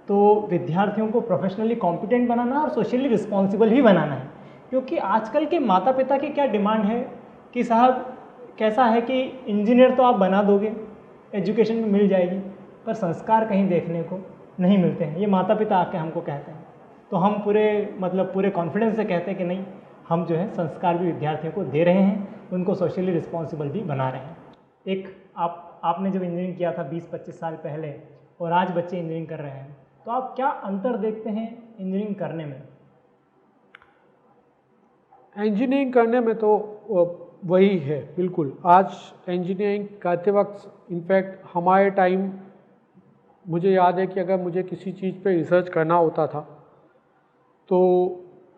तो विद्यार्थियों को प्रोफेशनली कॉम्पिटेंट बनाना और सोशली रिस्पॉन्सिबल भी बनाना है, क्योंकि आजकल के माता पिता की क्या डिमांड है कि साहब कैसा है कि इंजीनियर तो आप बना दोगे, एजुकेशन में मिल जाएगी, पर संस्कार कहीं देखने को नहीं मिलते हैं। ये माता पिता आके हमको कहते हैं, तो हम पूरे कॉन्फिडेंस से कहते हैं कि नहीं, हम जो है संस्कार भी विद्यार्थियों को दे रहे हैं, उनको सोशली रिस्पॉन्सिबल भी बना रहे हैं। एक आपने जब इंजीनियरिंग किया था 20-25 साल पहले और आज बच्चे इंजीनियरिंग कर रहे हैं, तो आप क्या अंतर देखते हैं इंजीनियरिंग करने में? इंजीनियरिंग करने में तो वही है बिल्कुल। आज इंजीनियरिंग करते वक्त इनफैक्ट हमारे टाइम, मुझे याद है कि अगर मुझे किसी चीज़ पे रिसर्च करना होता था तो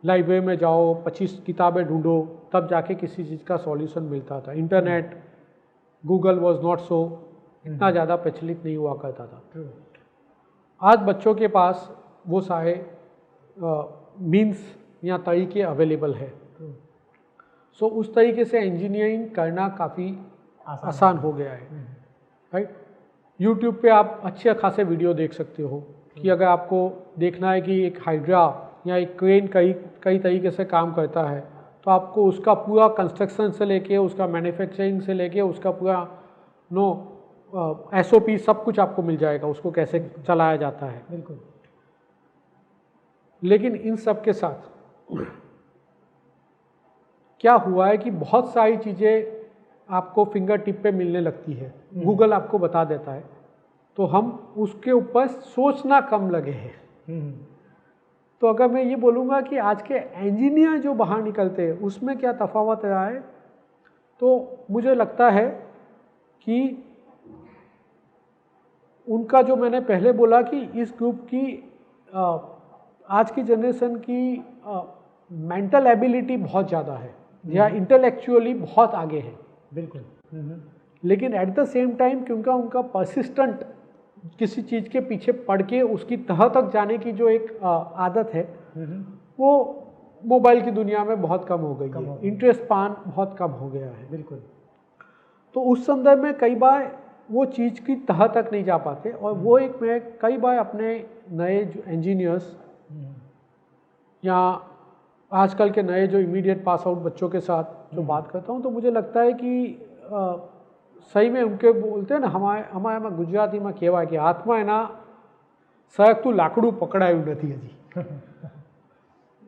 लाइब्रेरी में जाओ, 25 किताबें ढूंढो, तब जाके किसी चीज़ का सॉल्यूशन मिलता था। Internet, Google was not so इतना ज़्यादा प्रचलित नहीं हुआ करता था। आज बच्चों के पास वो सारे मीन्स या तरीके अवेलेबल है। सो उस तरीके से इंजीनियरिंग करना काफ़ी आसान हो गया है, राइट। यूट्यूब पे आप अच्छे खासे वीडियो देख सकते हो कि अगर आपको देखना है कि एक हाइड्रा या एक क्रेन कई तरीके से काम करता है, तो आपको उसका पूरा कंस्ट्रक्शन से लेके, उसका मैन्युफैक्चरिंग से लेके, उसका पूरा SOP सब कुछ आपको मिल जाएगा, उसको कैसे चलाया जाता है। बिल्कुल। लेकिन इन सब के साथ क्या हुआ है कि बहुत सारी चीज़ें आपको फिंगर टिप पे मिलने लगती है, गूगल आपको बता देता है, तो हम उसके ऊपर सोचना कम लगे हैं। तो अगर मैं ये बोलूँगा कि आज के इंजीनियर जो बाहर निकलते हैं उसमें क्या तफावत रहा है, तो मुझे लगता है कि उनका जो मैंने पहले बोला कि इस ग्रुप की आज की जनरेशन की मेंटल एबिलिटी बहुत ज़्यादा है या इंटेलेक्चुअली बहुत आगे है। बिल्कुल। लेकिन एट द सेम टाइम क्योंकि उनका परसिस्टेंट किसी चीज़ के पीछे पड़ के उसकी तह तक जाने की जो एक आदत है, वो मोबाइल की दुनिया में बहुत कम हो गई है। इंटरेस्ट पान बहुत कम हो गया है। बिल्कुल। तो उस संदर्भ में कई बार वो चीज़ की तह तक नहीं जा पाते, और वो एक मैं कई बार अपने नए जो इंजीनियर्स या आजकल के नए जो इमीडिएट पास आउट बच्चों के साथ जो बात करता हूँ, तो मुझे लगता है कि सही में उनके बोलते हैं ना, हमारे गुजराती में कहेवाय कि हाथમાં એના સરકતું લાકડું પકડાયું નથી હજી।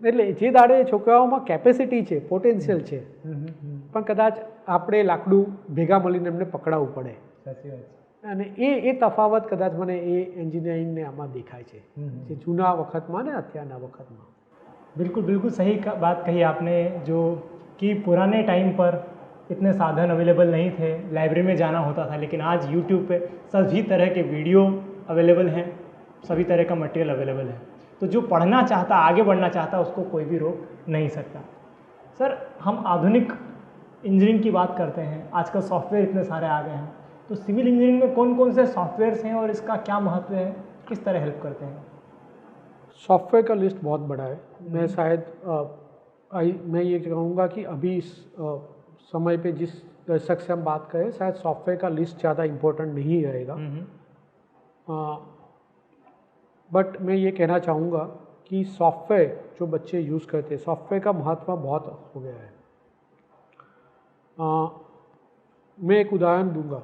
એટલે જે દાડે છોકરાઓમાં કેપેસિટી છે, પોટેન્શિયલ છે, પણ કદાચ આપણે લાકડું ભેગા મળીને એમને પકડાવવું પડે। સાચી વાત છે। અને એ તફાવત કદાચ મને એ એન્જિનિયરિંગને આમાં દેખાય છે, જે જૂના વખતમાં ને અત્યારના વખતમાં। बिल्कुल सही बात कही आपने, जो कि पुराने टाइम पर इतने साधन अवेलेबल नहीं थे, लाइब्रेरी में जाना होता था, लेकिन आज यूट्यूब पे सभी तरह के वीडियो अवेलेबल हैं, सभी तरह का मटेरियल अवेलेबल है। तो जो पढ़ना चाहता, आगे बढ़ना चाहता, उसको कोई भी रोक नहीं सकता। सर, हम आधुनिक इंजीनियरिंग की बात करते हैं, आजकल सॉफ्टवेयर इतने सारे आ गए हैं, तो सिविल इंजीनियरिंग में कौन कौन से सॉफ्टवेयर्स हैं और इसका क्या महत्व है, किस तरह हेल्प करते हैं? सॉफ्टवेयर का लिस्ट बहुत बड़ा है। मैं शायद मैं ये कहूँगा कि अभी इस समय पे जिस दर्शक से हम बात करें, शायद सॉफ्टवेयर का लिस्ट ज़्यादा इम्पोर्टेंट नहीं रहेगा। बट मैं ये कहना चाहूँगा कि सॉफ्टवेयर जो बच्चे यूज़ करते हैं, सॉफ्टवेयर का महत्व बहुत हो गया है। मैं एक उदाहरण दूंगा,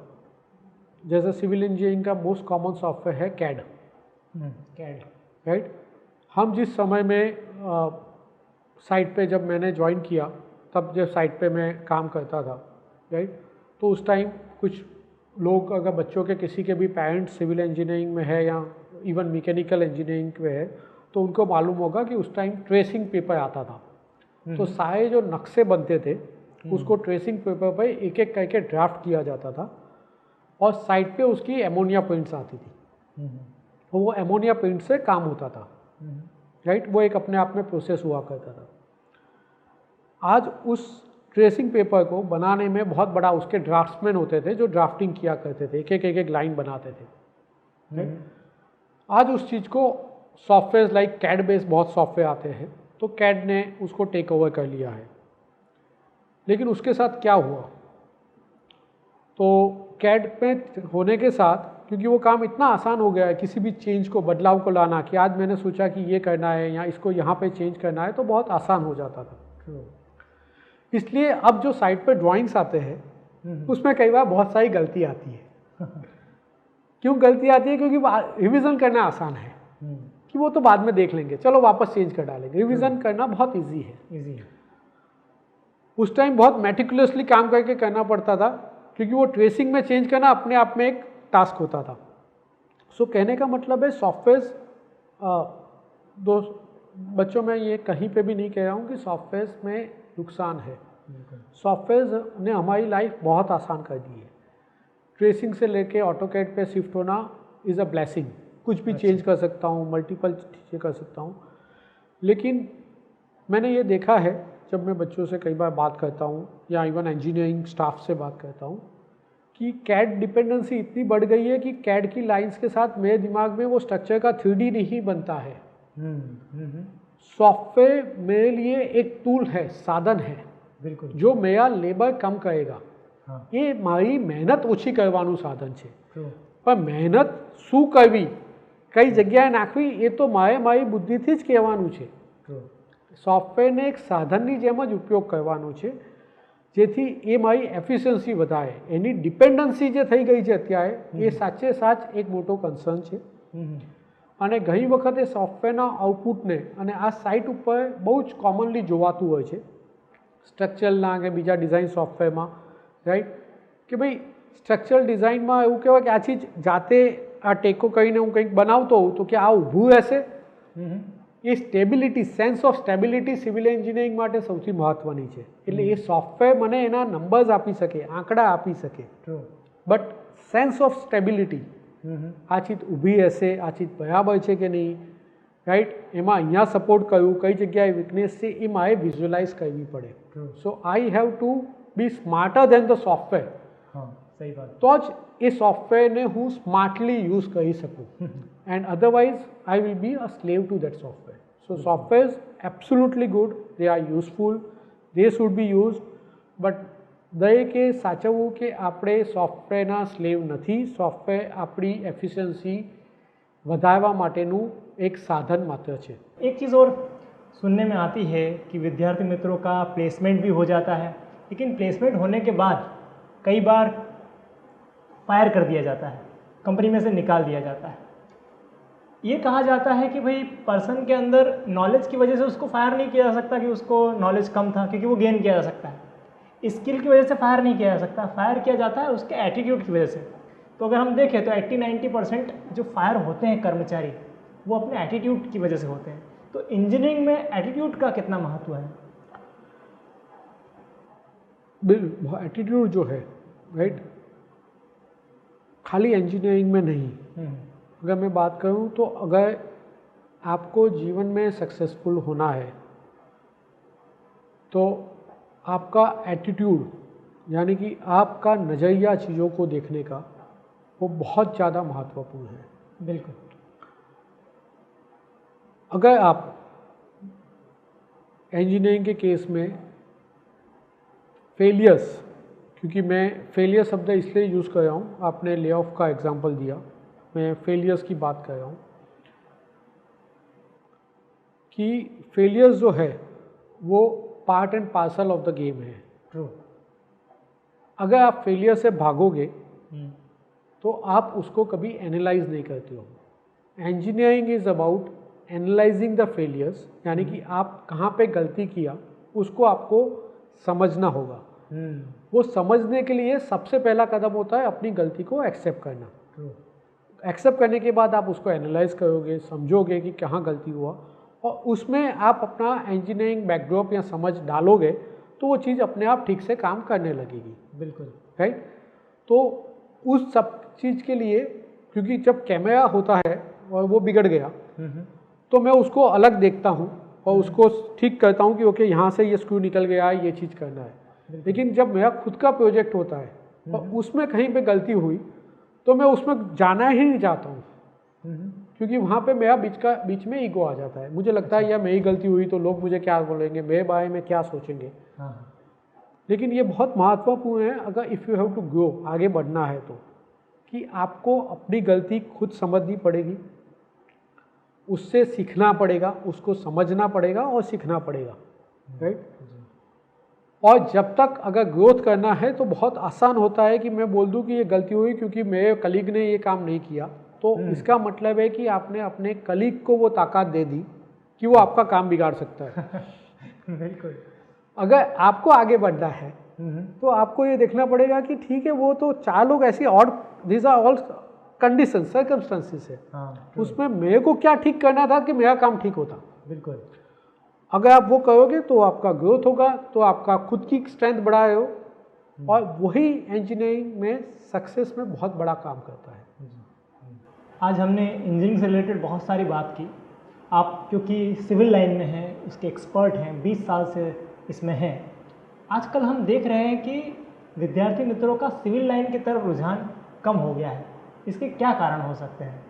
जैसे सिविल इंजीनियरिंग का मोस्ट कॉमन सॉफ्टवेयर है कैड, राइट। हम जिस समय में साइट पे जब मैंने ज्वाइन किया, तब जब साइट पे मैं काम करता था, राइट, तो उस टाइम कुछ लोग, अगर बच्चों के किसी के भी पेरेंट्स सिविल इंजीनियरिंग में है या इवन मैकेनिकल इंजीनियरिंग में है, तो उनको मालूम होगा कि उस टाइम ट्रेसिंग पेपर आता था। तो सारे जो नक्शे बनते थे उसको ट्रेसिंग पेपर पर एक एक करके ड्राफ्ट किया जाता था, और साइट पे उसकी एमोनिया प्रिंट्स आती थी, तो वो एमोनिया प्रिंट से काम होता था, राइट। वो एक अपने आप में प्रोसेस हुआ करता था। आज उस ट्रेसिंग पेपर को बनाने में बहुत बड़ा उसके ड्राफ्ट्समैन होते थे जो ड्राफ्टिंग किया करते थे, एक लाइन बनाते थे। आज उस चीज़ को सॉफ्टवेयर लाइक कैड बेस्ड बहुत सॉफ्टवेयर आते हैं, तो कैड ने उसको टेक ओवर कर लिया है। लेकिन उसके साथ क्या हुआ, तो कैड में होने के साथ क्योंकि वो काम इतना आसान हो गया है, किसी भी चेंज को, बदलाव को लाना, कि आज मैंने सोचा कि ये करना है या इसको यहाँ पे चेंज करना है, तो बहुत आसान हो जाता था। इसलिए अब जो साइट पे ड्राइंग्स आते हैं उसमें कई बार बहुत सारी गलती आती है। क्यों गलती आती है? क्योंकि रिवीजन करना आसान है कि वो तो बाद में देख लेंगे, चलो वापस चेंज कर डालेंगे। रिवीजन करना बहुत ईजी है। उस टाइम बहुत मेटिकुलसली काम करके करना पड़ता था, क्योंकि वो ट्रेसिंग में चेंज करना अपने आप में एक टास्क होता था। सो कहने का मतलब है सॉफ्टवेयर, बच्चों में ये कहीं पे भी नहीं कह रहा हूँ कि सॉफ्टवेयर में नुकसान है। सॉफ्टवेयर ने हमारी लाइफ बहुत आसान कर दी है। ट्रेसिंग से लेके ऑटोकैड पे शिफ्ट होना इज़ अ ब्लेसिंग। कुछ भी चेंज कर सकता हूँ, मल्टीपल चीज़ें कर सकता हूँ। लेकिन मैंने ये देखा है, जब मैं बच्चों से कई बार बात करता हूँ या इवन इंजीनियरिंग स्टाफ से बात करता हूँ, कि कैड डिपेंडेंसी इतनी बढ़ गई है कि कैड की लाइंस के साथ मेरे दिमाग में वो स्ट्रक्चर का 3D नहीं बनता है। सॉफ्टवेयर मेरे लिए एक टूल है, साधन है, बिल्कुल, जो मेरा लेबर कम करेगा। ये मारी मेहनत ओછી કરવાનું સાધન છે, પણ મહેનત શું કરવી, કઈ જગ્યાએ નાખવી, એ તો મારી બુદ્ધિથી જ કહેવાનું છે। સોફ્ટવેરને એક સાધનની જેમ જ ઉપયોગ કરવાનો છે, જેથી એ મારી એફિશિયન્સી વધારે। એની ડિપેન્ડન્સી જે થઈ ગઈ છે અત્યારે, એ સાચે સાચ એક મોટો કન્સર્ન છે। અને ઘણી વખતે સોફ્ટવેરના આઉટપુટને અને આ સાઇટ ઉપર બહુ જ કોમનલી જોવાતું હોય છે સ્ટ્રક્ચરના કે બીજા ડિઝાઇન સોફ્ટવેરમાં, રાઈટ, કે ભાઈ સ્ટ્રક્ચરલ ડિઝાઇનમાં એવું કહેવાય કે આ ચીજ જાતે આ ટેકો કરીને હું કંઈક બનાવતો હોઉં તો કે આ ઊભું રહેશે। એ stability, sense of stability civil engineering માટે સૌથી મહત્ત્વની છે। એટલે એ સોફ્ટવેર મને એના નંબર્સ આપી શકે, આંકડા આપી શકે, બટ સેન્સ ઓફ સ્ટેબિલિટી, આ ચીજ ઊભી રહેશે, આ ચીજ બરાબર છે કે નહીં, રાઈટ, એમાં અહીંયા સપોર્ટ કરવું, કઈ જગ્યાએ વીકનેસ છે, એ મારે વિઝ્યુઅલાઇઝ કરવી પડે। So I have to be smarter than the software. સહી વાત। તો જ એ સોફ્ટવેરને હું સ્માર્ટલી યુઝ કરી શકું, and otherwise I will be a slave two that software. So software absolutely good, they are useful, they should be use, but દરેકે સાચવવું કે આપણે સોફ્ટવેરના સ્લેવ નથી। સોફ્ટવેર આપણી એફિશિયન્સી વધારવા માટેનું એક સાધન માત્ર છે। एक चीज़ और सुनने में आती है कि विद्यार्थी मित्रों का प्लेसमेंट भी हो जाता है, लेकिन प्लेसमेंट होने के बाद कई बार फायर कर दिया जाता है, कंपनी में से निकाल दिया जाता है। ये कहा जाता है कि भाई पर्सन के अंदर नॉलेज की वजह से उसको फायर नहीं किया जा सकता, कि उसको नॉलेज कम था, क्योंकि वो गेन किया जा सकता है। स्किल की वजह से फायर नहीं किया जा सकता, फायर किया जाता है उसके एटीट्यूड की वजह से। तो अगर हम देखें तो 80-90% जो फायर होते हैं कर्मचारी, वो अपने एटीट्यूड की वजह से होते हैं। तो इंजीनियरिंग में एटीट्यूड का कितना महत्व है? बिल्कुल, एटीट्यूड जो है, राइट, खाली इंजीनियरिंग में नहीं। अगर मैं बात करूं तो अगर आपको जीवन में सक्सेसफुल होना है तो आपका एटीट्यूड, यानी कि आपका नज़रिया चीज़ों को देखने का, वो बहुत ज़्यादा महत्वपूर्ण है। बिल्कुल। अगर आप इंजीनियरिंग के केस में फेलियर्स, क्योंकि मैं फेलियर शब्द इसलिए यूज़ कर रहा हूँ, आपने ले ऑफ का एग्जांपल दिया, मैं फेलियर्स की बात कर रहा हूँ कि फेलियर्स जो है वो part and parcel of the game है। ट्रू। अगर आप फेलियर से भागोगे तो आप उसको कभी एनालाइज नहीं करते हो। Engineering is about analysing the failures, यानी कि आप कहाँ पे गलती किया उसको आपको समझना होगा। वो समझने के लिए सबसे पहला कदम होता है अपनी गलती को एक्सेप्ट करना। एक्सेप्ट करने के बाद आप उसको एनालाइज करोगे, समझोगे कि कहाँ गलती हुआ, और उसमें आप अपना इंजीनियरिंग बैकड्रॉप या समझ डालोगे तो वो चीज़ अपने आप ठीक से काम करने लगेगी। बिल्कुल, राइट। तो उस सब चीज़ के लिए, क्योंकि जब कैमरा होता है और वो बिगड़ गया तो मैं उसको अलग देखता हूँ और उसको ठीक करता हूँ कि ओके यहाँ से ये स्क्रू निकल गया है, ये चीज़ करना है। लेकिन जब मेरा खुद का प्रोजेक्ट होता है और उसमें कहीं पे गलती हुई तो मैं उसमें जाना ही नहीं चाहता हूँ, क्योंकि वहाँ पे मेरा बीच में ईगो आ जाता है। मुझे लगता है यार मेरी गलती हुई तो लोग मुझे क्या बोलेंगे, मेरे बारे में क्या सोचेंगे। लेकिन ये बहुत महत्वपूर्ण है, अगर if you have to grow, आगे बढ़ना है तो, कि आपको अपनी गलती खुद समझनी पड़ेगी, उससे सीखना पड़ेगा, उसको समझना पड़ेगा और सीखना पड़ेगा, राइट। और जब तक अगर ग्रोथ करना है तो बहुत आसान होता है कि मैं बोल दूं कि ये गलती हुई क्योंकि मेरे कलीग ने ये काम नहीं किया, तो इसका मतलब है कि आपने अपने कलीग को वो ताकत दे दी कि वो आपका काम बिगाड़ सकता है। बिल्कुल। अगर आपको आगे बढ़ना है तो आपको ये देखना पड़ेगा कि ठीक है, वो तो 4 लोग ऐसे और these are all condition circumstances है, उसमें मेरे को क्या ठीक करना था कि मेरा काम ठीक होता। बिल्कुल। अगर आप वो करोगे तो आपका ग्रोथ होगा, तो आपका खुद की स्ट्रेंथ बढ़ाए हो, और वही इंजीनियरिंग में सक्सेस में बहुत बड़ा काम करता है। आज हमने इंजीनियरिंग से रिलेटेड बहुत सारी बात की। आप क्योंकि सिविल लाइन में हैं, उसके एक्सपर्ट हैं, 20 साल से इसमें हैं। आजकल हम देख रहे हैं कि विद्यार्थी मित्रों का सिविल लाइन की तरफ रुझान कम हो गया है, इसके क्या कारण हो सकते हैं?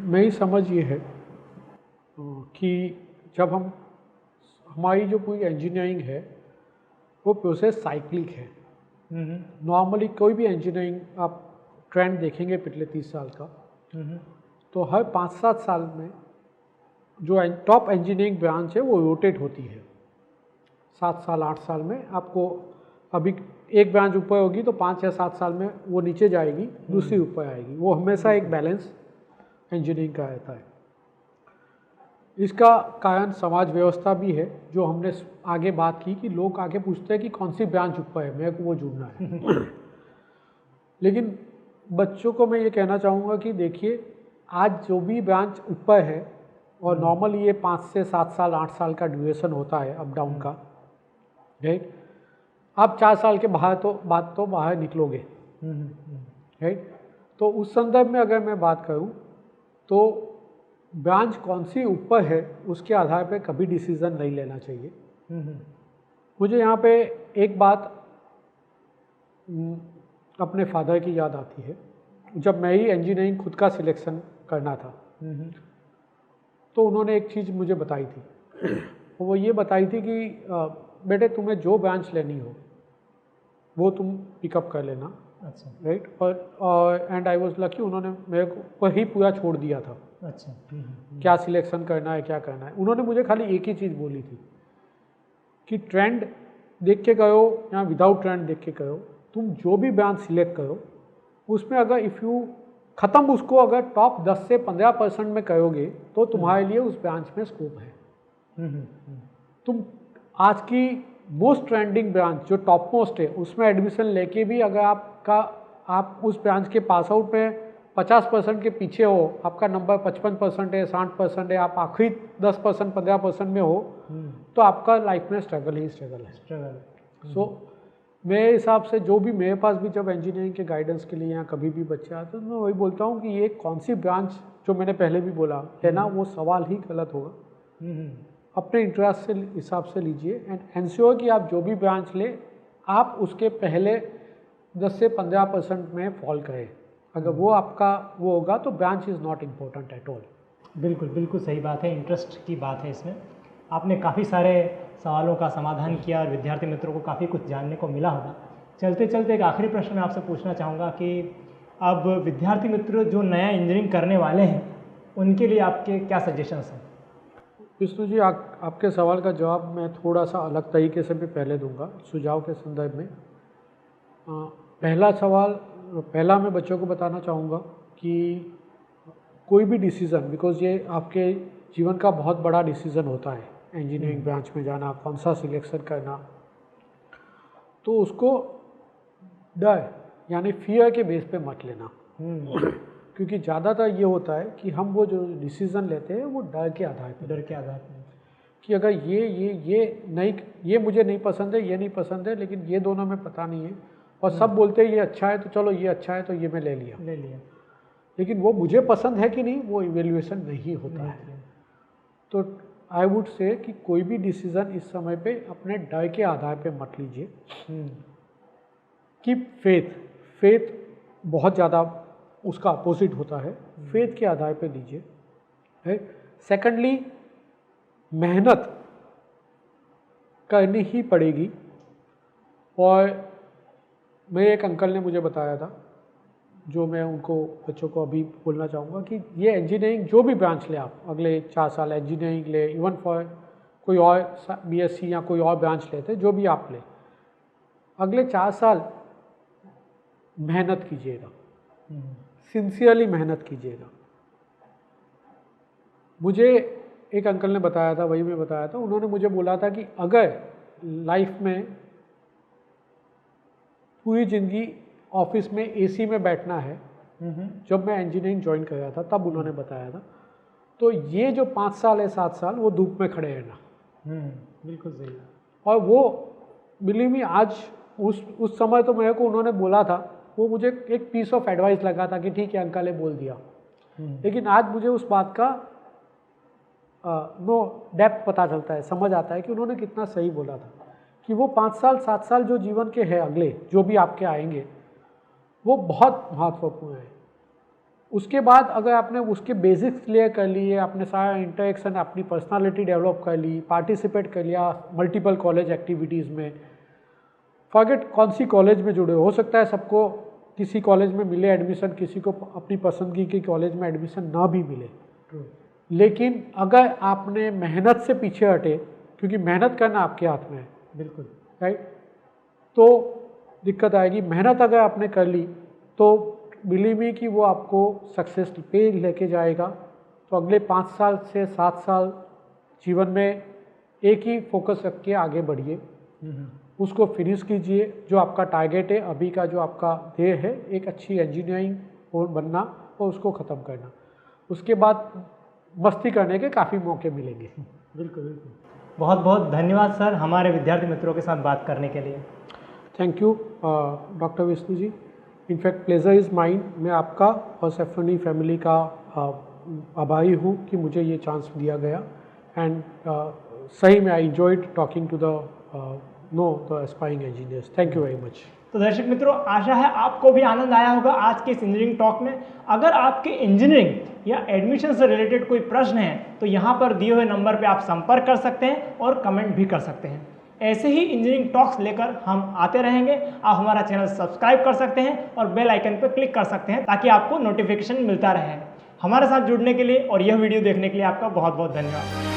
मेरी समझ ये है कि जब हमारी जो पूरी इंजीनियरिंग है वो प्रोसेस साइक्लिक है। नॉर्मली कोई भी इंजीनियरिंग आप ट्रेंड देखेंगे पिछले 30 साल का, तो हर 5-7 साल में जो टॉप इंजीनियरिंग ब्रांच है वो रोटेट होती है। 7 साल 8 साल में आपको अभी एक ब्रांच ऊपर होगी तो 5 या 7 साल में वो नीचे जाएगी, दूसरी ऊपर आएगी। वो हमेशा एक बैलेंस इंजीनियरिंग का रहता है। इसका कारण समाज व्यवस्था भी है, जो हमने आगे बात की कि लोग आगे पूछते हैं कि कौन सी ब्रांच ऊपर है, मेरे को वो जुड़ना है। लेकिन बच्चों को मैं ये कहना चाहूँगा कि देखिए, आज जो भी ब्रांच ऊपर है, और नॉर्मली ये 5 से 7 साल 8 साल का ड्यूरेशन होता है अप डाउन का, राइट। आप 4 साल के बाद तो बाहर निकलोगे, राइट। तो उस संदर्भ में अगर मैं बात करूँ तो ब्रांच कौन सी ऊपर है उसके आधार पर कभी डिसीज़न नहीं लेना चाहिए। मुझे यहाँ पे एक बात अपने फादर की याद आती है। जब मैं ही इंजीनियरिंग खुद का सिलेक्शन करना था, तो उन्होंने एक चीज़ मुझे बताई थी। वो ये बताई थी कि बेटे, तुम्हें जो ब्रांच लेनी हो वो तुम पिकअप कर लेना। अच्छा, राइट। और एंड आई वाज लकी, उन्होंने मेरे को ही पूरा छोड़ दिया था। अच्छा, क्या सिलेक्शन करना है, क्या करना है। उन्होंने मुझे खाली एक ही चीज़ बोली थी कि ट्रेंड देख के करो या विदाउट ट्रेंड देख के करो, तुम जो भी ब्रांच सिलेक्ट करो उसमें अगर इफ़ यू ख़त्म उसको अगर टॉप 10 से 15% में करोगे तो तुम्हारे लिए उस ब्रांच में स्कोप है। तुम आज की मोस्ट ट्रेंडिंग ब्रांच जो टॉप मोस्ट है उसमें एडमिशन लेके भी अगर आप उस ब्रांच के पास आउट में 50% के पीछे हो, आपका नंबर 55% है, 60% है, आप आखिरी 10% 15% में हो, तो आपका लाइफ में स्ट्रगल ही स्ट्रगल है। सो मेरे हिसाब से जो भी मेरे पास भी जब इंजीनियरिंग के गाइडेंस के लिए यहाँ कभी भी बच्चे आते हैं तो मैं वही बोलता हूँ कि ये कौन सी ब्रांच, जो मैंने पहले भी बोला है ना, वो सवाल ही गलत होगा। अपने इंटरेस्ट से हिसाब से लीजिए एंड एंश्योर कि आप जो भी ब्रांच ले आप उसके पहले 10 से 15% में फॉल करें। अगर वो आपका वो होगा तो branch is not important at all. बिल्कुल बिल्कुल सही बात है, इंटरेस्ट की बात है इसमें। आपने काफ़ी सारे सवालों का समाधान किया और विद्यार्थी मित्रों को काफ़ी कुछ जानने को मिला होगा। चलते चलते एक आखिरी प्रश्न मैं आपसे पूछना चाहूँगा कि अब विद्यार्थी मित्र जो नया इंजीनियरिंग करने वाले हैं उनके लिए आपके क्या सजेशंस हैं? विष्णु जी, आपके सवाल का जवाब मैं थोड़ा सा अलग तरीके से भी पहले दूंगा सुझाव के संदर्भ में। पहला मैं बच्चों को बताना चाहूँगा कि कोई भी डिसीज़न, बिकॉज़ ये आपके जीवन का बहुत बड़ा डिसीज़न होता है, इंजीनियरिंग ब्रांच में जाना, कौन सा सिलेक्शन करना, तो उसको डर यानी फियर के बेस पे मत लेना। क्योंकि ज़्यादातर ये होता है कि हम वो जो डिसीज़न लेते हैं वो डर के आधार पर कि अगर ये मुझे नहीं पसंद है, ये नहीं पसंद है, लेकिन ये दोनों में पता नहीं है, और सब बोलते हैं ये अच्छा है तो चलो ये अच्छा है तो ये मैं ले लिया, लेकिन वो मुझे पसंद है कि नहीं वो इवेल्युएशन नहीं होता है। तो आई वुड से कि कोई भी डिसीज़न इस समय पे अपने डर के आधार पे मत लीजिए। कि फेथ बहुत ज़्यादा उसका अपोजिट होता है, फेथ के आधार पे लीजिए, है। सेकेंडली, मेहनत करनी ही पड़ेगी। और मेरे एक अंकल ने मुझे बताया था, जो मैं उनको बच्चों को अभी बोलना चाहूँगा, कि ये इंजीनियरिंग जो भी ब्रांच ले आप, अगले 4 साल इंजीनियरिंग ले, इवन फॉर कोई और BSc या कोई और ब्रांच लेते, जो भी आप ले, अगले 4 साल मेहनत कीजिएगा, सिंसियरली मेहनत कीजिएगा। मुझे एक अंकल ने बताया था, वही मैं बताया था, उन्होंने मुझे बोला था कि अगर लाइफ में पूरी ज़िंदगी ऑफिस में AC में बैठना है, जब मैं इंजीनियरिंग ज्वाइन कर रहा था तब उन्होंने बताया था, तो ये जो 5 साल है 7 साल वो धूप में खड़े रहना। बिल्कुल सही। और वो बिलीव मी, आज उस समय तो मेरे को उन्होंने बोला था, वो मुझे एक पीस ऑफ एडवाइस लगा था कि ठीक है अंकल ने बोल दिया। लेकिन आज मुझे उस बात का डेप्थ पता चलता है, समझ आता है कि उन्होंने कितना सही बोला था। कि वो 5 साल 7 साल जो जीवन के हैं अगले, जो भी आपके आएंगे, वो बहुत महत्वपूर्ण है। उसके बाद अगर आपने उसके बेसिक्स क्लियर कर लिए, आपने सारा इंटरेक्शन, अपनी पर्सनालिटी डेवलप कर ली, पार्टिसिपेट कर लिया मल्टीपल कॉलेज एक्टिविटीज़ में, फॉरगेट कौन सी कॉलेज में जुड़े हो सकता है सबको किसी कॉलेज में मिले एडमिशन, किसी को अपनी पसंदगी की कॉलेज में एडमिशन ना भी मिले, लेकिन अगर आपने मेहनत से पीछे हटे, क्योंकि मेहनत करना आपके हाथ में है, बिल्कुल राइट, तो दिक्कत आएगी। मेहनत अगर आपने कर ली तो बिलीव मी कि वो आपको सक्सेस पे लेके जाएगा। तो अगले 5 साल से 7 साल जीवन में एक ही फोकस रख के आगे बढ़िए, उसको फिनिश कीजिए। जो आपका टारगेट है, अभी का जो आपका ध्येय है, एक अच्छी इंजीनियरिंग बनना और उसको ख़त्म करना, उसके बाद मस्ती करने के काफ़ी मौके मिलेंगे। बिल्कुल बिल्कुल। बहुत बहुत धन्यवाद सर, हमारे विद्यार्थी मित्रों के साथ बात करने के लिए। Thank you doctor Vishnu ji. In fact pleasure is mine. मैं आपका और सैफरनी फैमिली का आभारी हूँ कि मुझे ये चांस दिया गया। एंड सही में I enjoyed talking to the aspiring engineers. Thank you very much. तो दर्शक मित्रों, आशा है आपको भी आनंद आया होगा आज के इस इंजीनियरिंग टॉक में। अगर आपके इंजीनियरिंग या एडमिशन से रिलेटेड कोई प्रश्न है तो यहाँ पर दिए हुए नंबर पे आप संपर्क कर सकते हैं और कमेंट भी कर सकते हैं। ऐसे ही इंजीनियरिंग टॉक्स लेकर हम आते रहेंगे। आप हमारा चैनल सब्सक्राइब कर सकते हैं और बेल आइकन पर क्लिक कर सकते हैं ताकि आपको नोटिफिकेशन मिलता रहे। हमारे साथ जुड़ने के लिए और यह वीडियो देखने के लिए आपका बहुत बहुत धन्यवाद।